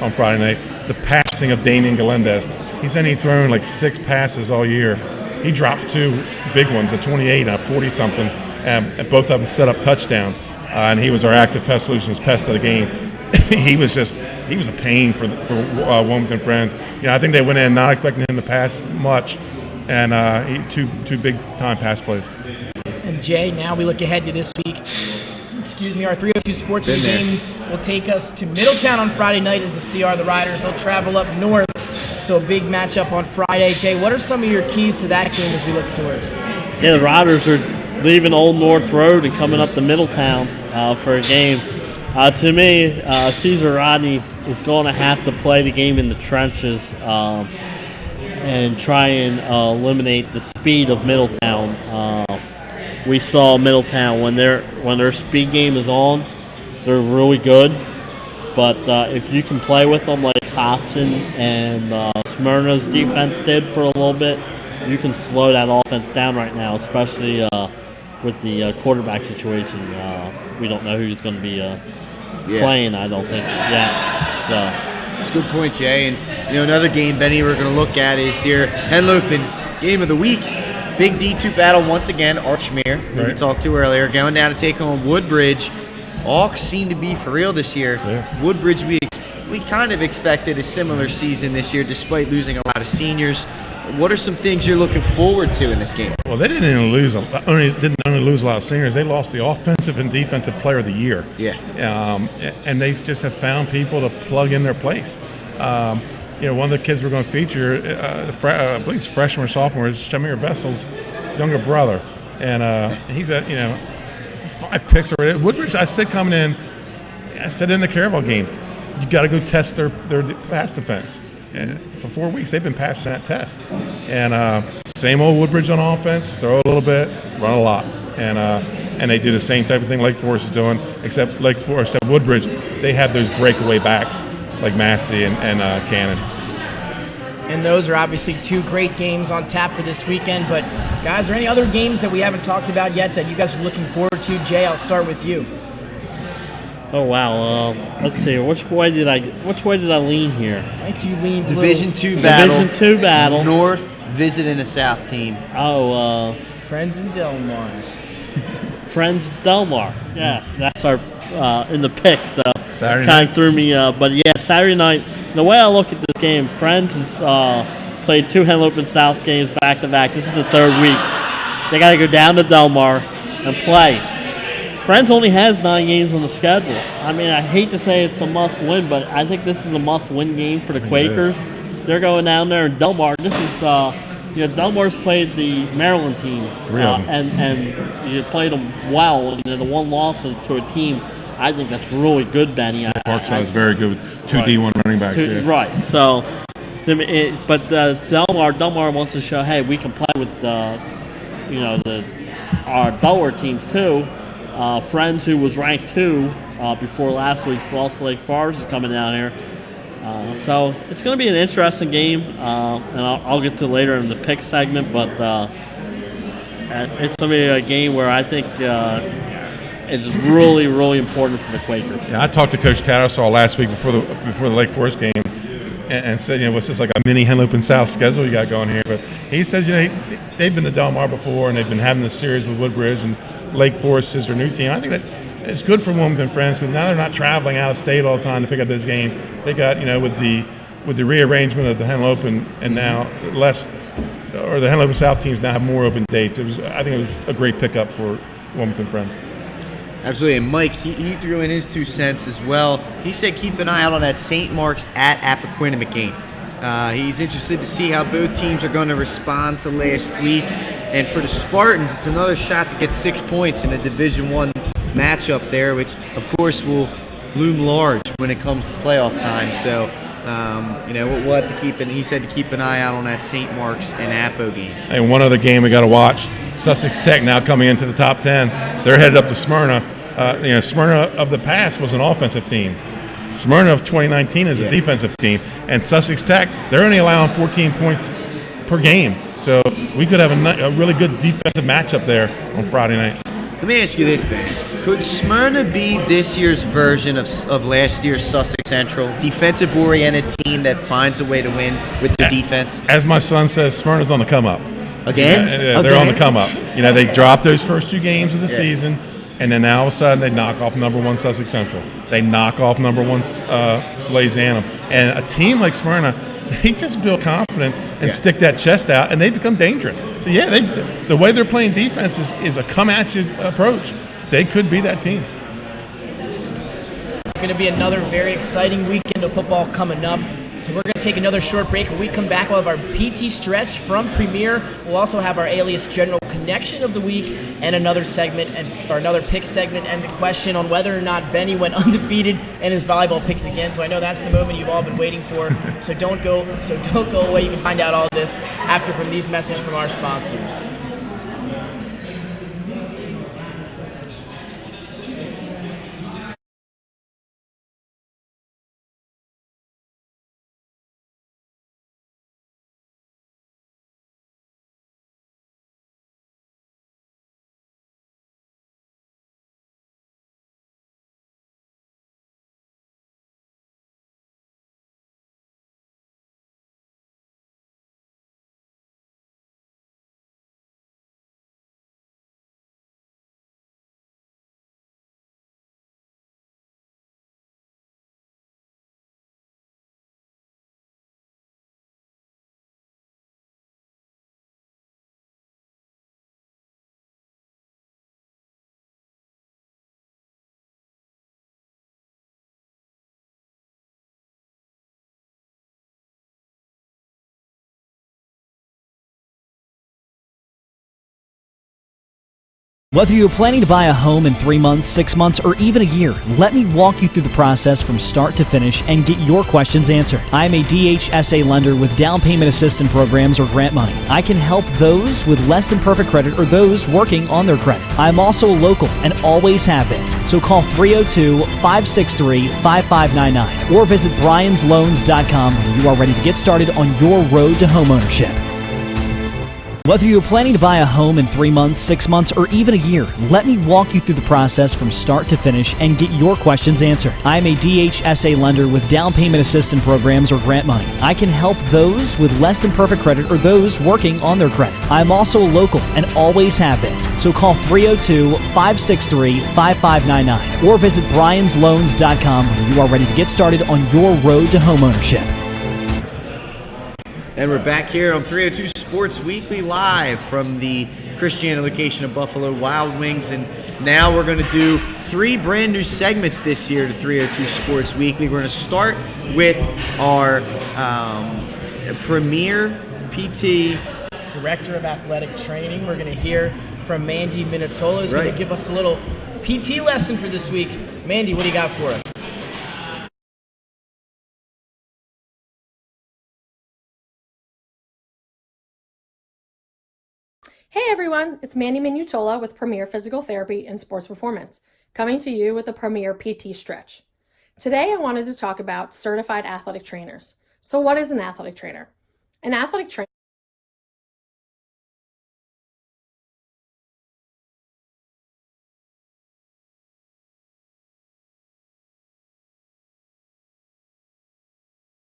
on Friday night. The passing of Damian Galendez. He's only thrown like 6 passes all year. He dropped 2 big ones, a 28 and a 40-something, and both of them set up touchdowns. And he was our active pest solutions pest of the game. he was a pain for Wilmington Friends. I think they went in not expecting him to pass much, and two big time pass plays. And Jay, now we look ahead to this week. Our 302 Sports game will take us to Middletown on Friday night as the CR, the Riders. They'll travel up north, so a big matchup on Friday. Jay, what are some of your keys to that game as we look towards? Yeah, the Riders are leaving Old North Road and coming up to Middletown for a game. To me, Caesar Rodney is going to have to play the game in the trenches and try and eliminate the speed of Middletown. We saw Middletown when their speed game is on, they're really good. But if you can play with them like Hobson and Smyrna's defense did for a little bit, you can slow that offense down right now, especially with the quarterback situation. We don't know who's going to be playing, I don't think, yet. So that's a good point, Jay. And another game, Benny, we're going to look at is your Henlopen's game of the week. Big D2 battle once again, Archmere, who we talked to earlier, going down to take on Woodbridge. Hawks seem to be for real this year. Yeah. Woodbridge, we kind of expected a similar season this year, despite losing a lot of seniors. What are some things you're looking forward to in this game? Well, they didn't even lose only lose a lot of seniors. They lost the offensive and defensive player of the year. Yeah. And they just have found people to plug in their place. One of the kids we're going to feature, I believe he's freshman or sophomore, is Shamir Vessel's younger brother, and he's at 5 picks already. Woodbridge, I said coming in, in the Caraval game, you got to go test their pass defense. And for 4 weeks, they've been passing that test. And same old Woodbridge on offense, throw a little bit, run a lot. And they do the same type of thing Lake Forest is doing, except Lake Forest and Woodbridge, they have those breakaway backs like Massey and Cannon. And those are obviously 2 great games on tap for this weekend. But, guys, are there any other games that we haven't talked about yet that you guys are looking forward to? Jay, I'll start with you. Oh wow! Let's see. Which way did I lean here? I think you leaned Division 2 battle. Division 2 battle. North visiting a South team. Oh. Friends in Delmar. Friends Delmar. Yeah, that's our in the pick. So Saturday kind of threw me. But yeah, Saturday night. The way I look at this game, Friends has played 2 Henlopen South games back to back. This is the 3rd week. They got to go down to Delmar and play. Friends only has 9 games on the schedule. I mean, I hate to say it's a must-win, but I think this is a must-win game for the Quakers. They're going down there in Delmar. This is, Delmar's played the Maryland teams. 3 of them. And you played them well. The 1 losses to a team, I think that's really good, Benny. Parkside is very good with 2 D1 running backs. Right. So But Delmar wants to show, hey, we can play with our Delaware teams too. Friends, who was ranked 2 before last week's loss to Lake Forest, is coming down here. So it's going to be an interesting game, and I'll get to it later in the pick segment. But it's going to be a game where I think it's really, really important for the Quakers. Yeah, I talked to Coach Tattersall last week before the Lake Forest game, and said, what's this, like a mini Henlopen South schedule you got going here? But he says, they've been to Del Mar before, and they've been having this series with Woodbridge, and Lake Forest is their new team. I think that it's good for Wilmington friends because now they're not traveling out of state all the time to pick up this game. They got, with the rearrangement of the Henlopen and now the Henlopen South teams now have more open dates. I think it was a great pickup for Wilmington friends. Absolutely, and Mike, he threw in his 2 cents as well. He said keep an eye out on that St. Mark's at Appoquinimink game. He's interested to see how both teams are going to respond to last week. And for the Spartans, it's another shot to get 6 points in a Division I matchup there, which, of course, will loom large when it comes to playoff time. So, we'll have to keep it. He said to keep an eye out on that St. Mark's and Appo game. And one other game we got to watch, Sussex Tech now coming into the top 10. They're headed up to Smyrna. Smyrna of the past was an offensive team. Smyrna of 2019 is a defensive team. And Sussex Tech, they're only allowing 14 points per game. So we could have a really good defensive matchup there on Friday night. Let me ask you this, Ben. Could Smyrna be this year's version of last year's Sussex Central, defensive-oriented team that finds a way to win with their defense? As my son says, Smyrna's on the come-up. Again? They're on the come-up. They dropped those first 2 games of the season, and then now all of a sudden they knock off number 1 Sussex Central. They knock off number 1 Slade Zanham. And a team like Smyrna, they just build confidence and stick that chest out, and they become dangerous. So, the way they're playing defense is a come-at-you approach. They could be that team. It's going to be another very exciting weekend of football coming up. So we're going to take another short break. When we come back, we'll have our PT stretch from Premier. We'll also have our Alias General Connection of the week and another segment or another pick segment and the question on whether or not Benny went undefeated in his volleyball picks again. So I know that's the moment you've all been waiting for. So don't go away. You can find out all this after from these messages from our sponsors. Whether you're planning to buy a home in 3 months, 6 months, or even a year, let me walk you through the process from start to finish and get your questions answered. I'm a DHSA lender with down payment assistance programs or grant money. I can help those with less than perfect credit or those working on their credit. I'm also local and always have been. So call 302-563-5599 or visit bryans.loans.com when you are ready to get started on your road to homeownership. Whether you're planning to buy a home in 3 months, 6 months, or even a year, let me walk you through the process from start to finish and get your questions answered. I'm a DHSA lender with down payment assistance programs or grant money. I can help those with less than perfect credit or those working on their credit. I'm also local and always have been. So call 302-563-5599 or visit bryans.loans.com when you are ready to get started on your road to homeownership. And we're back here on 302 Sports Weekly live from the Christiana location of Buffalo Wild Wings. And now we're going to do 3 brand new segments this year to 302 Sports Weekly. We're going to start with our Premier PT Director of Athletic Training. We're going to hear from Mandy Minatola, who's going to give us a little PT lesson for this week. Mandy, what do you got for us? Hey everyone, it's Mandy Minutola with Premier Physical Therapy and Sports Performance, coming to you with the Premier PT Stretch. Today I wanted to talk about certified athletic trainers. So what is an athletic trainer? An athletic trainer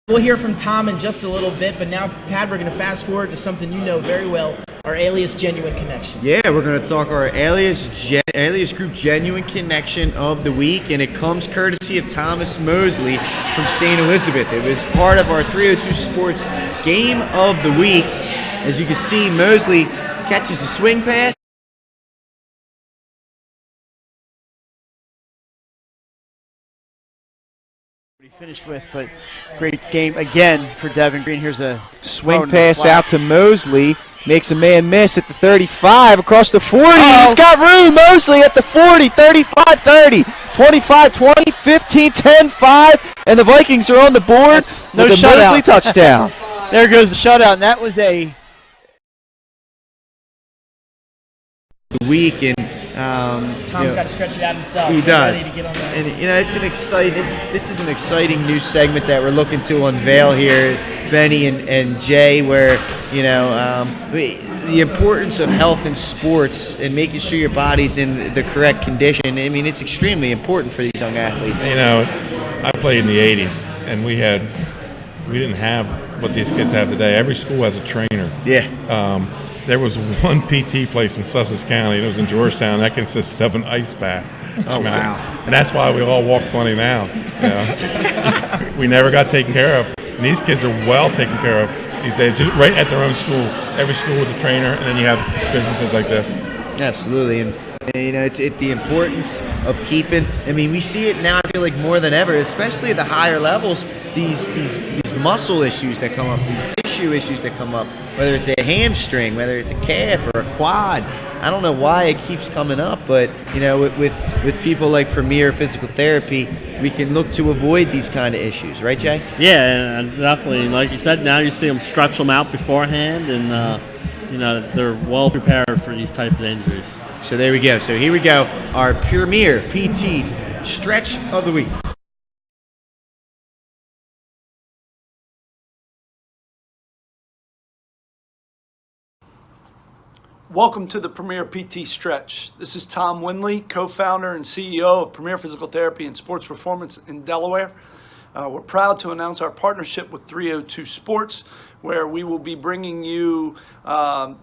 We'll hear from Tom in just a little bit, but now, Pat, we're going to fast forward to something you know very well, our Alias Genuine Connection. Yeah, we're going to talk our Alias Group Genuine Connection of the week, and it comes courtesy of Thomas Mosley from St. Elizabeth. It was part of our 302 Sports Game of the Week. As you can see, Mosley catches a swing pass. Finished with, but great game again for Devin Green. Here's a swing pass out to Mosley, makes a man miss at the 35, across the 40. He's got room. Mosley at the 40, 35, 30, 25, 20, 15, 10, 5, and the Vikings are on the board with a Mosley touchdown. There goes the shutout, and that was a week, and Tom's got to stretch it out himself. He does, ready to get on that. and it's an exciting. This is an exciting new segment that we're looking to unveil here, Benny and Jay, where the importance of health in sports and making sure your body's in the correct condition. I mean, it's extremely important for these young athletes. I played in the '80s, and we didn't have what these kids have today. Every school has a trainer. Yeah. There was one PT place in Sussex County. It was in Georgetown. That consisted of an ice bath. Wow. And that's why we all walk funny now. We never got taken care of. And these kids are well taken care of these days, just right at their own school. Every school with a trainer, and then you have businesses like this. Absolutely, and it's the importance of keeping. I mean, we see it now. I feel like more than ever, especially at the higher levels. These muscle issues that come up, these tissue issues that come up, whether it's a hamstring, whether it's a calf or a quad. I don't know why it keeps coming up, but with people like Premier Physical Therapy, we can look to avoid these kind of issues, right, Jay? Yeah, and definitely. Like you said, now you see them stretch them out beforehand, and they're well prepared for these type of injuries. So there we go. So here we go, our Premier PT Stretch of the Week. Welcome to the Premier PT Stretch. This is Tom Winley, co-founder and CEO of Premier Physical Therapy and Sports Performance in Delaware. We're proud to announce our partnership with 302 Sports, where we will be bringing you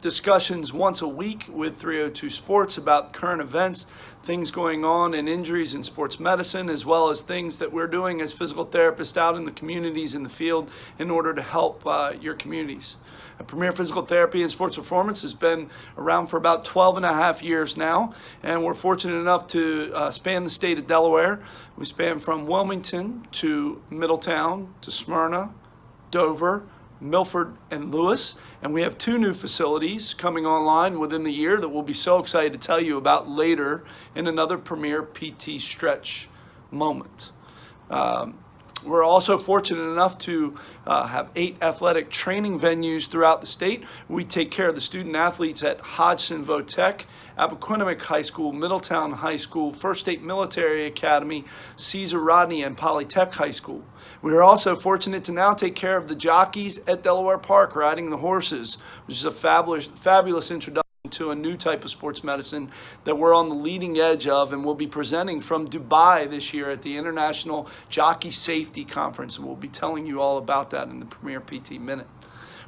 discussions once a week with 302 Sports about current events, things going on and injuries in sports medicine, as well as things that we're doing as physical therapists out in the communities in the field in order to help your communities. Premier Physical Therapy and Sports Performance has been around for about 12 and a half years now, and we're fortunate enough to span the state of Delaware. We span from Wilmington to Middletown to Smyrna, Dover, Milford, and Lewis, and we have 2 new facilities coming online within the year that we'll be so excited to tell you about later in another Premier PT Stretch moment. We're also fortunate enough to have 8 athletic training venues throughout the state. We take care of the student athletes at Hodgson Votech, Appoquinimink High School, Middletown High School, First State Military Academy, Caesar Rodney, and Polytech High School. We are also fortunate to now take care of the jockeys at Delaware Park riding the horses, which is a fabulous introduction to a new type of sports medicine that we're on the leading edge of, and we'll be presenting from Dubai this year at the International Jockey Safety Conference, and we'll be telling you all about that in the Premier PT Minute.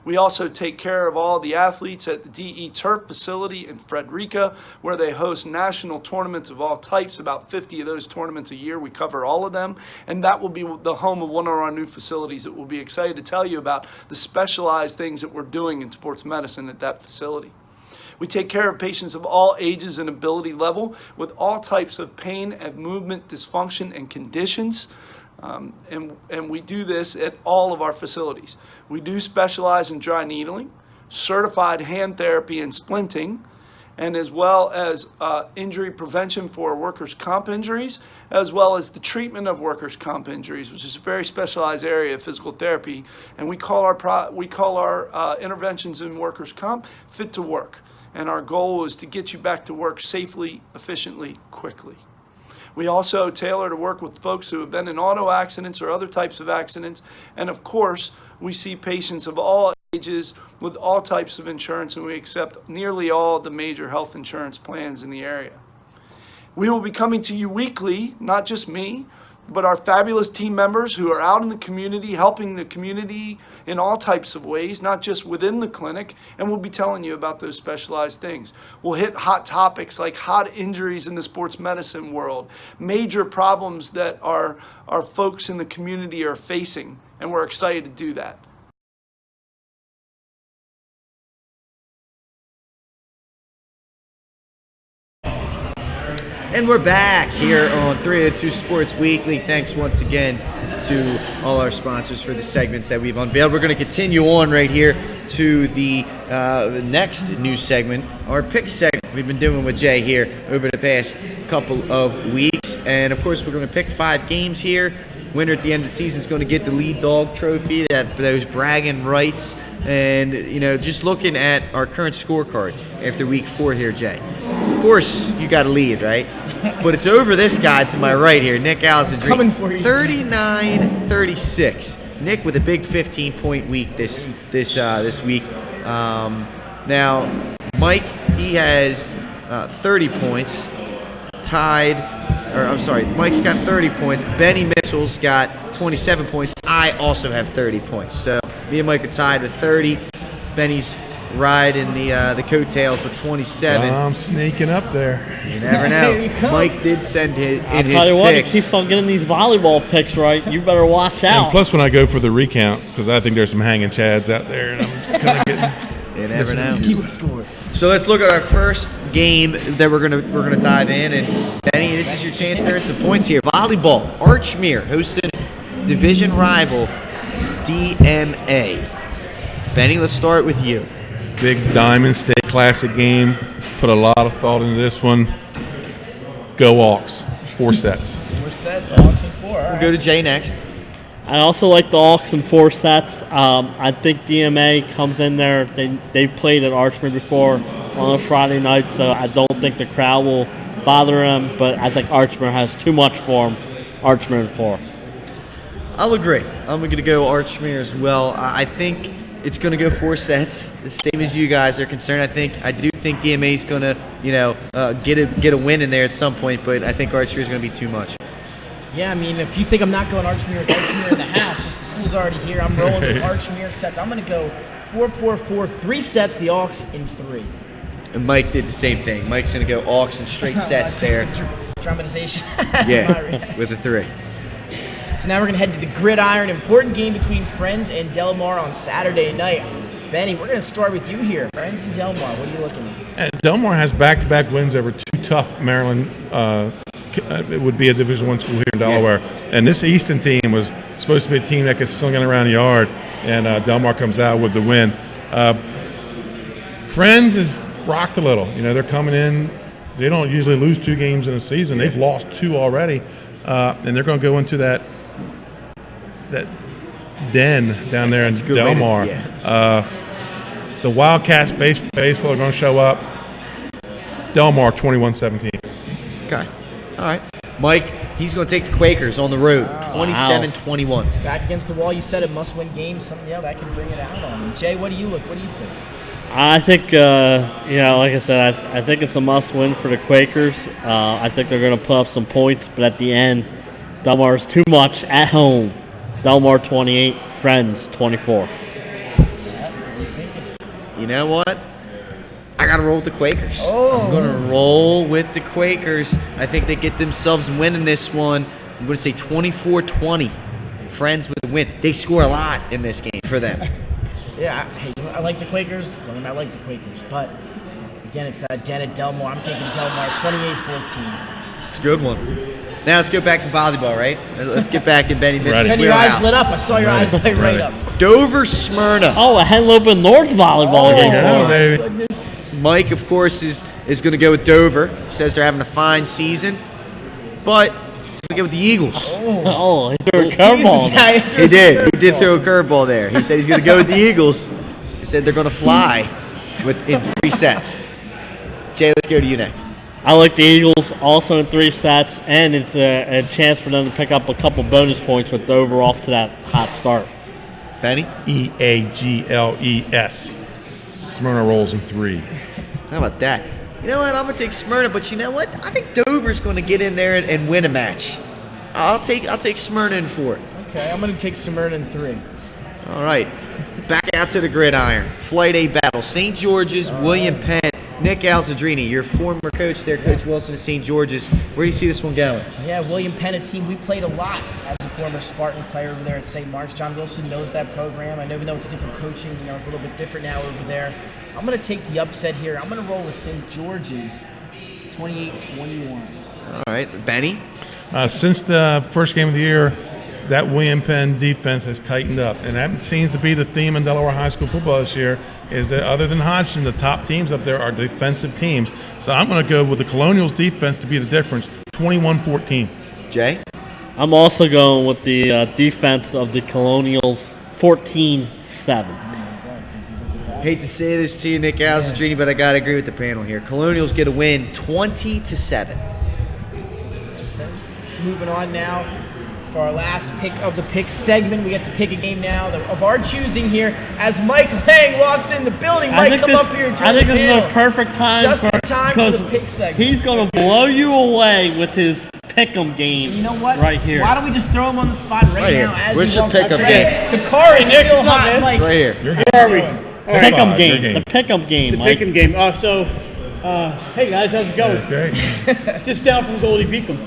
We also take care of all the athletes at the DE Turf facility in Frederica, where they host national tournaments of all types, about 50 of those tournaments a year. We cover all of them, and that will be the home of one of our new facilities that we'll be excited to tell you about the specialized things that we're doing in sports medicine at that facility. We take care of patients of all ages and ability level with all types of pain and movement dysfunction and conditions. And we do this at all of our facilities. We do specialize in dry needling, certified hand therapy and splinting, and as well as injury prevention for workers' comp injuries, as well as the treatment of workers' comp injuries, which is a very specialized area of physical therapy. And we call our interventions in workers' comp fit to work. and our goal is to get you back to work safely, efficiently, quickly. We also tailor to work with folks who have been in auto accidents or other types of accidents, and of course, we see patients of all ages with all types of insurance, and we accept nearly all the major health insurance plans in the area. We will be coming to you weekly, not just me, but our fabulous team members who are out in the community, helping the community in all types of ways, not just within the clinic, and we'll be telling you about those specialized things. We'll hit hot topics like hot injuries in the sports medicine world, major problems that our folks in the community are facing, and we're excited to do that. And we're back here on 302 Sports Weekly. Thanks once again to all our sponsors for the segments that we've unveiled. We're going to continue on right here to the next new segment, our pick segment we've been doing with Jay here over the past couple of weeks. And of course, we're going to pick 5 games here. Winner at the end of the season is going to get the lead dog trophy, those bragging rights. And, you know, just looking at our current scorecard after week 4 here, Jay. Of course, you got a lead, right? But it's over this guy to my right here, Nick Allison. Coming for you. 39-36. Nick with a big 15-point week this week. Now, Mike, he has 30 points. Mike's got 30 points. Benny Mitchell's got 27 points. I also have 30 points. So me and Mike are tied with 30. Benny's riding the coattails with 27. I'm sneaking up there. You never know. Mike did send his I'll tell you what, he picks. keeps on getting these volleyball picks right. You better watch out. And plus, when I go for the recount, because I think there's some hanging chads out there, and I'm kind of getting. You never know. Keep it scored. So let's look at our first game that we're gonna dive in. And Benny, this is your chance to earn some points here. Volleyball, Archmere hosting division rival DMA. Benny, let's start with you. Big Diamond State Classic game. Put a lot of thought into this one. Go Hawks. 4 sets. 4 sets, the Hawks in 4. All right. We'll go to Jay next. I also like the Hawks in 4 sets. I think DMA comes in there. They played at Archmere before on a Friday night, so I don't think the crowd will bother them, but I think Archmere has too much for them. Archmere in 4. I'll agree. I'm going to go Archmere as well. I think it's going to go 4 sets, the same as you guys are concerned. I do think DMA is going to, get a win in there at some point, but I think Archmere is going to be too much. Yeah, I mean, if you think I'm not going Archmere with Archmere in the house, just the school's already here. I'm rolling with Archmere, except I'm going to go 4-4-4, 3 sets, the Hawks in 3. And Mike did the same thing. Mike's going to go Hawks in straight sets there. Dramatization. Yeah, with a 3. So now we're going to head to the Gridiron, important game between Friends and Del Mar on Saturday night. Benny, we're going to start with you here. Friends and Del Mar, what are you looking at? And Del Mar has back-to-back wins over 2 tough Maryland. It would be a Division I school here in Delaware. Yeah. And this Easton team was supposed to be a team that could sling it around the yard, and Del Mar comes out with the win. Friends is rocked a little. They're coming in. They don't usually lose 2 games in a season. They've lost 2 already, and they're going to go into that den down there in Del Mar. The Wildcats faithful are going to show up. Del Mar 21-17. Okay. All right. Mike, he's going to take the Quakers on the road, 27-21. Back against the wall, you said a must-win game. Something that can bring it out on you. Jay, what do you think? I think, like I said, I think it's a must-win for the Quakers. I think they're going to put up some points, but at the end, Del Mar is too much at home. Del Mar 28, Friends 24. You know what? I got to roll with the Quakers. Oh. I'm going to roll with the Quakers. I think they get themselves winning this one. I'm going to say 24-20. Friends with the win. They score a lot in this game for them. Yeah, I like the Quakers. I like the Quakers. But, again, it's that den at Del Mar. I'm taking Del Mar 28-14. It's a good one. Now let's go back to volleyball, right? Let's get back in Benny Mitchell's Benny, your eyes lit up. I saw your eyes light right up. Dover Smyrna. Oh, a Henlopen North volleyball game. Baby. Mike, of course, is going to go with Dover. Says they're having a fine season, but he's going to go with the Eagles. Oh, he threw a curveball. He did. He did throw a curveball there. He said he's going to go with the Eagles. He said they're going to fly in 3 sets. Jay, let's go to you next. I like the Eagles also in 3 sets, and it's a chance for them to pick up a couple bonus points with Dover off to that hot start. Benny? Eagles. Smyrna rolls in 3. How about that? You know what? I'm going to take Smyrna, but you know what? I think Dover's going to get in there and win a match. I'll take Smyrna in 4. Okay, I'm going to take Smyrna in 3. All right. Back out to the gridiron. Flight A battle. St. George's, William Penn, Nick Alzadrini, your former coach there, Coach Wilson at St. George's. Where do you see this one going? Yeah, William Penn, a team we played a lot as a former Spartan player over there at St. Mark's. John Wilson knows that program. I know it's different coaching. It's a little bit different now over there. I'm going to take the upset here. I'm going to roll with St. George's 28-21. All right. Benny? Since the first game of the year, that William Penn defense has tightened up, and that seems to be the theme in Delaware high school football this year, is that other than Hodgson, the top teams up there are defensive teams. So I'm going to go with the Colonials defense to be the difference, 21-14. Jay? I'm also going with the defense of the Colonials, 14-7. Hate to say this to you, Nick Alzadrini, but I got to agree with the panel here. Colonials get a win 20-7. Moving on now. For our last pick of the pick segment, we get to pick a game now of our choosing here as Mike Lang walks in the building. Mike, come up here and join I think the this is panel. a perfect time Just in time for the pick segment. He's going to blow you away with his pick'em game. You know what? Right here. Why don't we just throw him on the spot right Right now? here. As Where's he your walks up? pick'em game? The car is Hey, Nick, still what's up, hot, man? Mike. Right here. Where are we? The pick'em game. The pick'em game, The Mike. pick'em game. Hey guys, how's it going? Great. Just down from Goldie Beacom.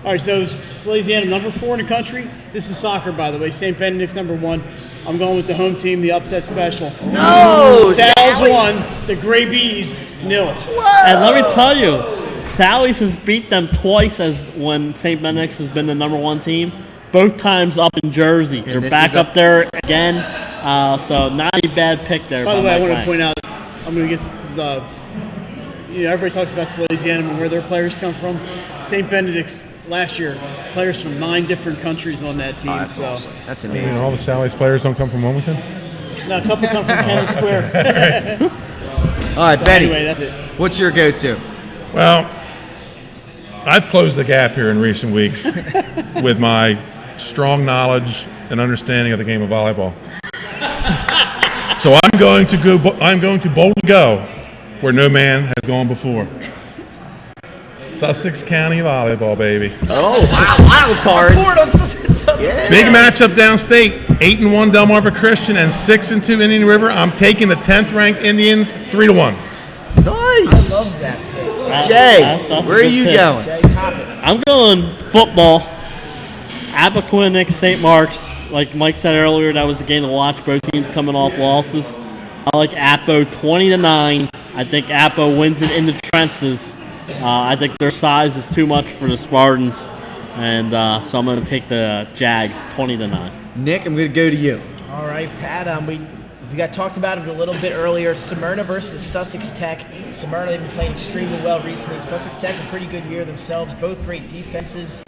All right, so Salesianum number 4 in the country. This is soccer, by the way. St. Benedict's number 1. I'm going with the home team, the upset special. No! Sal's 1, the Gray Bees 0. And let me tell you, Sally's has beat them twice as when St. Benedict's has been the number 1 team. Both times up in Jersey. They're this back is up there again. So not a bad pick there. By the way, I Mike want to Lang. point out, I'm going to get everybody talks about Salesianum and where their players come from. St. Benedict's last year, players from 9 different countries on that team. That's awesome. That's amazing. And all the Sally's players don't come from Wilmington? No, a couple come from Cannon Square. All right, Benny. Anyway, that's it. What's your go-to? Well, I've closed the gap here in recent weeks with my strong knowledge and understanding of the game of volleyball. So I'm going to boldly go where no man has gone before. Sussex County volleyball, baby. Oh, wow. Wild cards. Big matchup downstate. 8-1 Delmarva Christian and 6-2 Indian River. I'm taking the 10th ranked Indians 3-1. Nice. I love that pick. Jay, That's a where are good you pick. going? Jay, top it. I'm going football. Appoquinimink, St. Mark's. Like Mike said earlier, that was a game to watch. Both teams coming off losses. I like Appo 20-9. I think Appo wins it in the trenches. I think their size is too much for the Spartans, and so I'm going to take the Jags 20-9. Nick, I'm going to go to you. All right, Pat. We got talked about it a little bit earlier. Smyrna versus Sussex Tech. Smyrna, they've been playing extremely well recently. Sussex Tech, a pretty good year themselves. Both great defenses.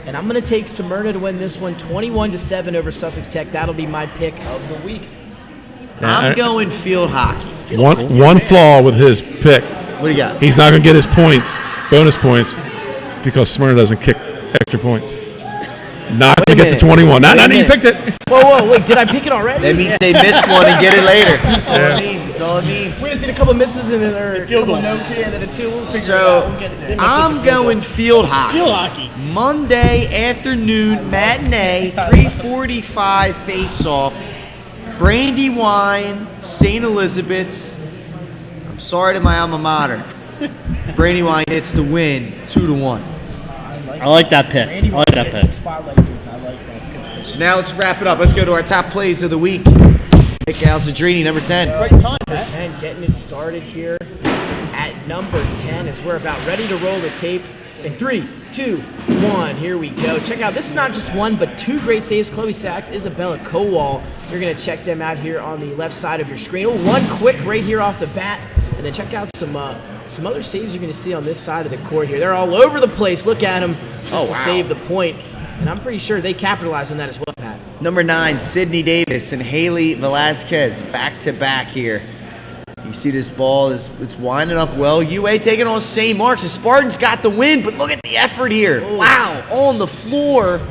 And I'm going to take Smyrna to win this one 21-7 over Sussex Tech. That'll be my pick of the week. I'm going field hockey. One flaw with his pick. What do you got? He's not going to get his points, bonus points, because Smyrna doesn't kick extra points. Not going to get to 21. Not you picked it. Whoa, wait, did I pick it already? That means they missed one and get it later. That's all it means. That's all it means. We just need a couple misses and then a couple no and then a 2. We'll figure it out. So We'll get there. I'm going field hockey. Field hockey. Monday afternoon matinee, 3:45 face-off. Brandywine, St. Elizabeth's. I'm sorry to my alma mater. Brandywine gets the win, 2-1. I like that pick. I like that pick. So now let's wrap it up. Let's go to our top plays of the week. Nick Alzadrini, number 10. Right time, Pat. 10, getting it started here at number 10 as we're about ready to roll the tape. In 3, 2, 1, here we go. Check out, this is not just one, but 2 great saves. Chloe Sachs, Isabella Kowal. You're going to check them out here on the left side of your screen. One quick right here off the bat. And then check out some other saves you're going to see on this side of the court here. They're all over the place. Look at them just to save the point. And I'm pretty sure they capitalized on that as well, Pat. Number 9, Sydney Davis and Haley Velasquez back-to-back here. You see this ball it's winding up well. UA taking on St. Mark's. The Spartans got the win, but look at the effort here. Wow, on the floor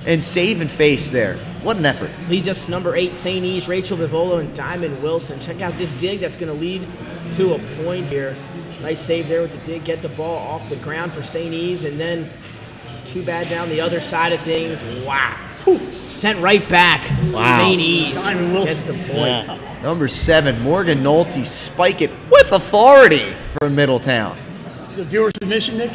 and save and face there. What an effort. Lead just number 8, St. E's, Rachel Vivolo and Diamond Wilson. Check out this dig that's going to lead to a point here. Nice save there with the dig. Get the ball off the ground for St. E's, and then too bad down the other side of things. Wow. Sent right back. Wow. St. E's Diamond gets Wilson. the point. Number 7, Morgan Nolte, spike it with authority for Middletown. Is it viewer submission, Nick?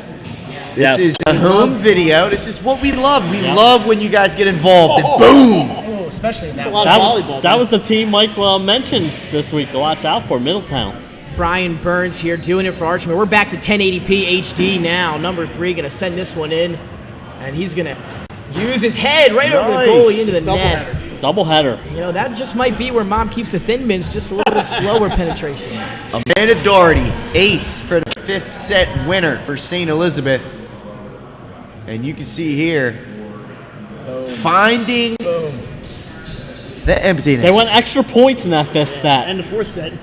This is a home video. This is what we love. We love when you guys get involved. And boom! Oh, especially in that. That was the team Mike mentioned this week to watch out for, Middletown. Brian Burns here doing it for Archmere. We're back to 1080p HD now. Number 3 going to send this one in, and he's going to use his head right over the goalie into the net. Doubleheader. You know, that just might be where Mom keeps the Thin Mints, just a little bit slower penetration. Amanda Doherty, ace for the 5th set winner for St. Elizabeth. And you can see here, finding the emptiness. They went extra points in that 5th set. And the 4th set.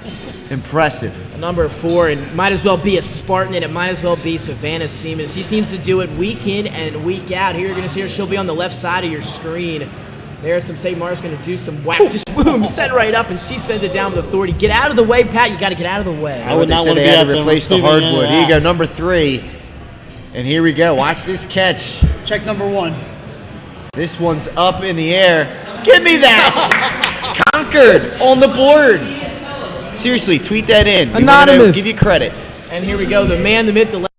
Impressive. Number 4, and might as well be a Spartan, and it might as well be Savannah Siemens. She seems to do it week in and week out. Here you're going to see her. She'll be on the left side of your screen. There's some St. Mark's going to do some whack. Just boom, send right up, and she sends it down with authority. Get out of the way, Pat. You got to get out of the way. I would not want to had to replace the hardwood. Here you go, number 3. And here we go. Watch this catch. Check number 1. This one's up in the air. Give me that! Conquered on the board. Seriously, tweet that in. We Anonymous. wanna give you credit. And here we go. The man, the myth, the legend.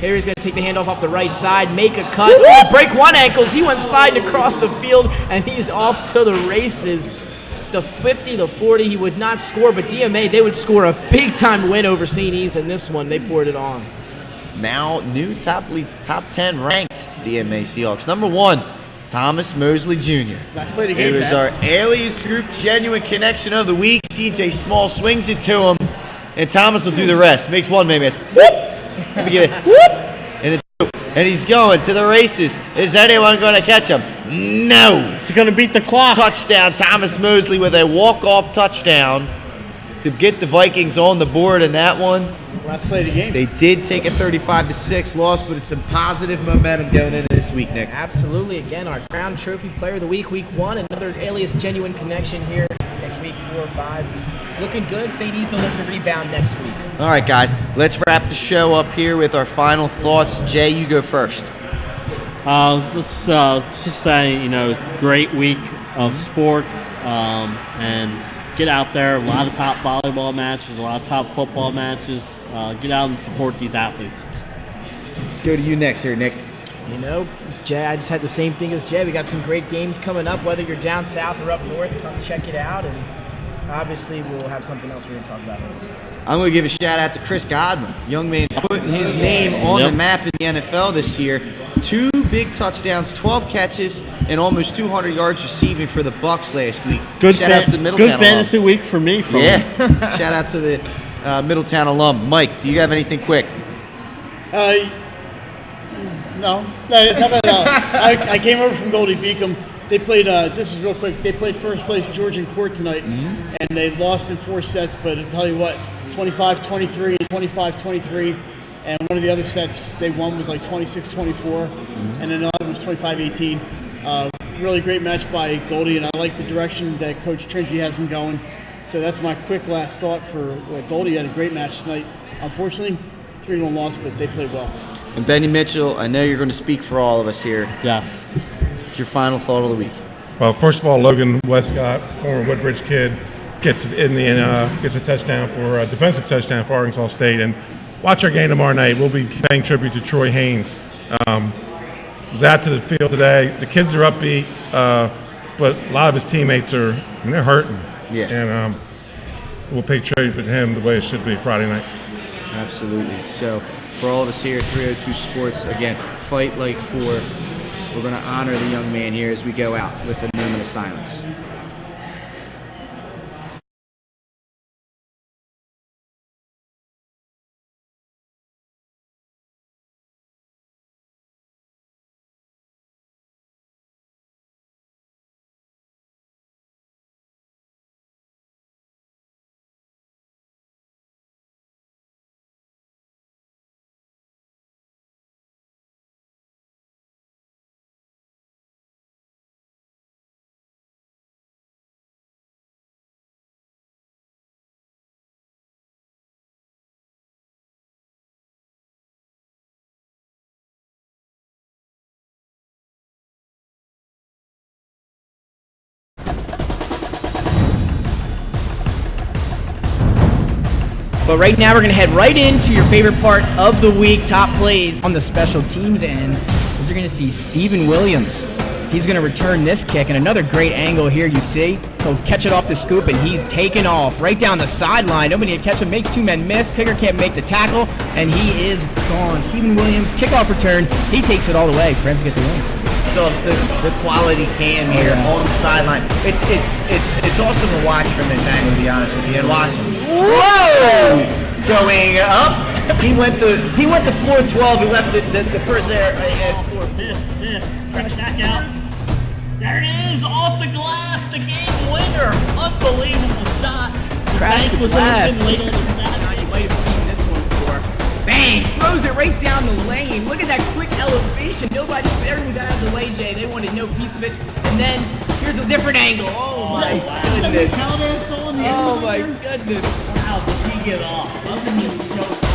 Here he's going to take the handoff off the right side, make a cut, break one ankles. He went sliding across the field, and he's off to the races. The 50, the 40, he would not score, but DMA, they would score a big-time win over St. E's in this one. They poured it on. Now, new top 10 ranked DMA Seahawks. Number 1, Thomas Mosley Jr. Let's play the game, It was our Alias Group Genuine Connection of the Week. CJ Small swings it to him, and Thomas will do the rest. Makes one, maybe miss. Whoop! Let me get it. Whoop! And a 2. And he's going to the races. Is anyone going to catch him? No. He's going to beat the clock. Touchdown, Thomas Mosley with a walk-off touchdown to get the Vikings on the board in that one. Let's play the game. They did take a 35-6 loss, but it's some positive momentum going into this week, Nick. Absolutely. Again, our Crown Trophy Player of the Week, Week 1. Another Alias Genuine Connection here in Week 4 or 5. He's looking good. St. E's going to look to rebound next week. All right, guys. Let's wrap the show up here with our final thoughts. Jay, you go first. Let's just say, great week of sports, and get out there. A lot of top volleyball matches, a lot of top football matches. Get out and support these athletes. Let's go to you next here, Nick. Jay, I just had the same thing as Jay. We got some great games coming up. Whether you're down south or up north, come check it out. And obviously, we'll have something else we're going to talk about later. I'm going to give a shout-out to Chris Godwin. Young man's putting his name on the map in the NFL this year. 2 big touchdowns, 12 catches, and almost 200 yards receiving for the Bucks last week. Shout out to Middletown. Good fantasy week for me. Shout out to the Middletown alum. Mike, do you have anything quick? No. How about, I came over from Goldie Beacom. They played, this is real quick, they played first place Georgian Court tonight, and they lost in 4 sets, but I'll tell you what, 25-23 and 25-23, and one of the other sets they won was like 26-24, and another was 25-18. Really great match by Goldie, and I like the direction that Coach Trinzy has him going. So that's my quick last thought for Goldie. Had a great match tonight. Unfortunately, 3-1 loss, but they played well. And Benny Mitchell, I know you're going to speak for all of us here. Yes. What's your final thought of the week? Well, first of all, Logan Westcott, former Woodbridge kid, gets a touchdown for a defensive touchdown for Arkansas State. And watch our game tomorrow night. We'll be paying tribute to Troy Haynes. Was out to the field today. The kids are upbeat, but a lot of his teammates they're hurting. Yeah. And we'll pay tribute to him the way it should be Friday night. Absolutely. So for all of us here at 302 Sports, again, fight like 4. We're going to honor the young man here as we go out with a moment of silence. But right now we're going to head right into your favorite part of the week, top plays on the special teams end. As you're going to see Steven Williams. He's going to return this kick, and another great angle here you see. He'll catch it off the scoop, and he's taken off right down the sideline. Nobody can catch him, makes two men miss. Kicker can't make the tackle, and he is gone. Steven Williams, kickoff return. He takes it all the way. Friends get the win. So it's the quality cam here on the sideline. It's awesome to watch from this angle, to be honest with you. And watch, whoa, going up. He went the floor 12. He left the person there at floor. This, crash back out. There it is, off the glass, the game winner. Unbelievable shot. Crash the glass. Late on the shot. You might have seen this one before. Bang! Throws it right down the lane. Look at that quick elevation. Everyone got out of the way, Jay. They wanted no piece of it. And then here's a different angle. Oh my goodness. Oh my goodness. Wow, did he get off? Nothing to show.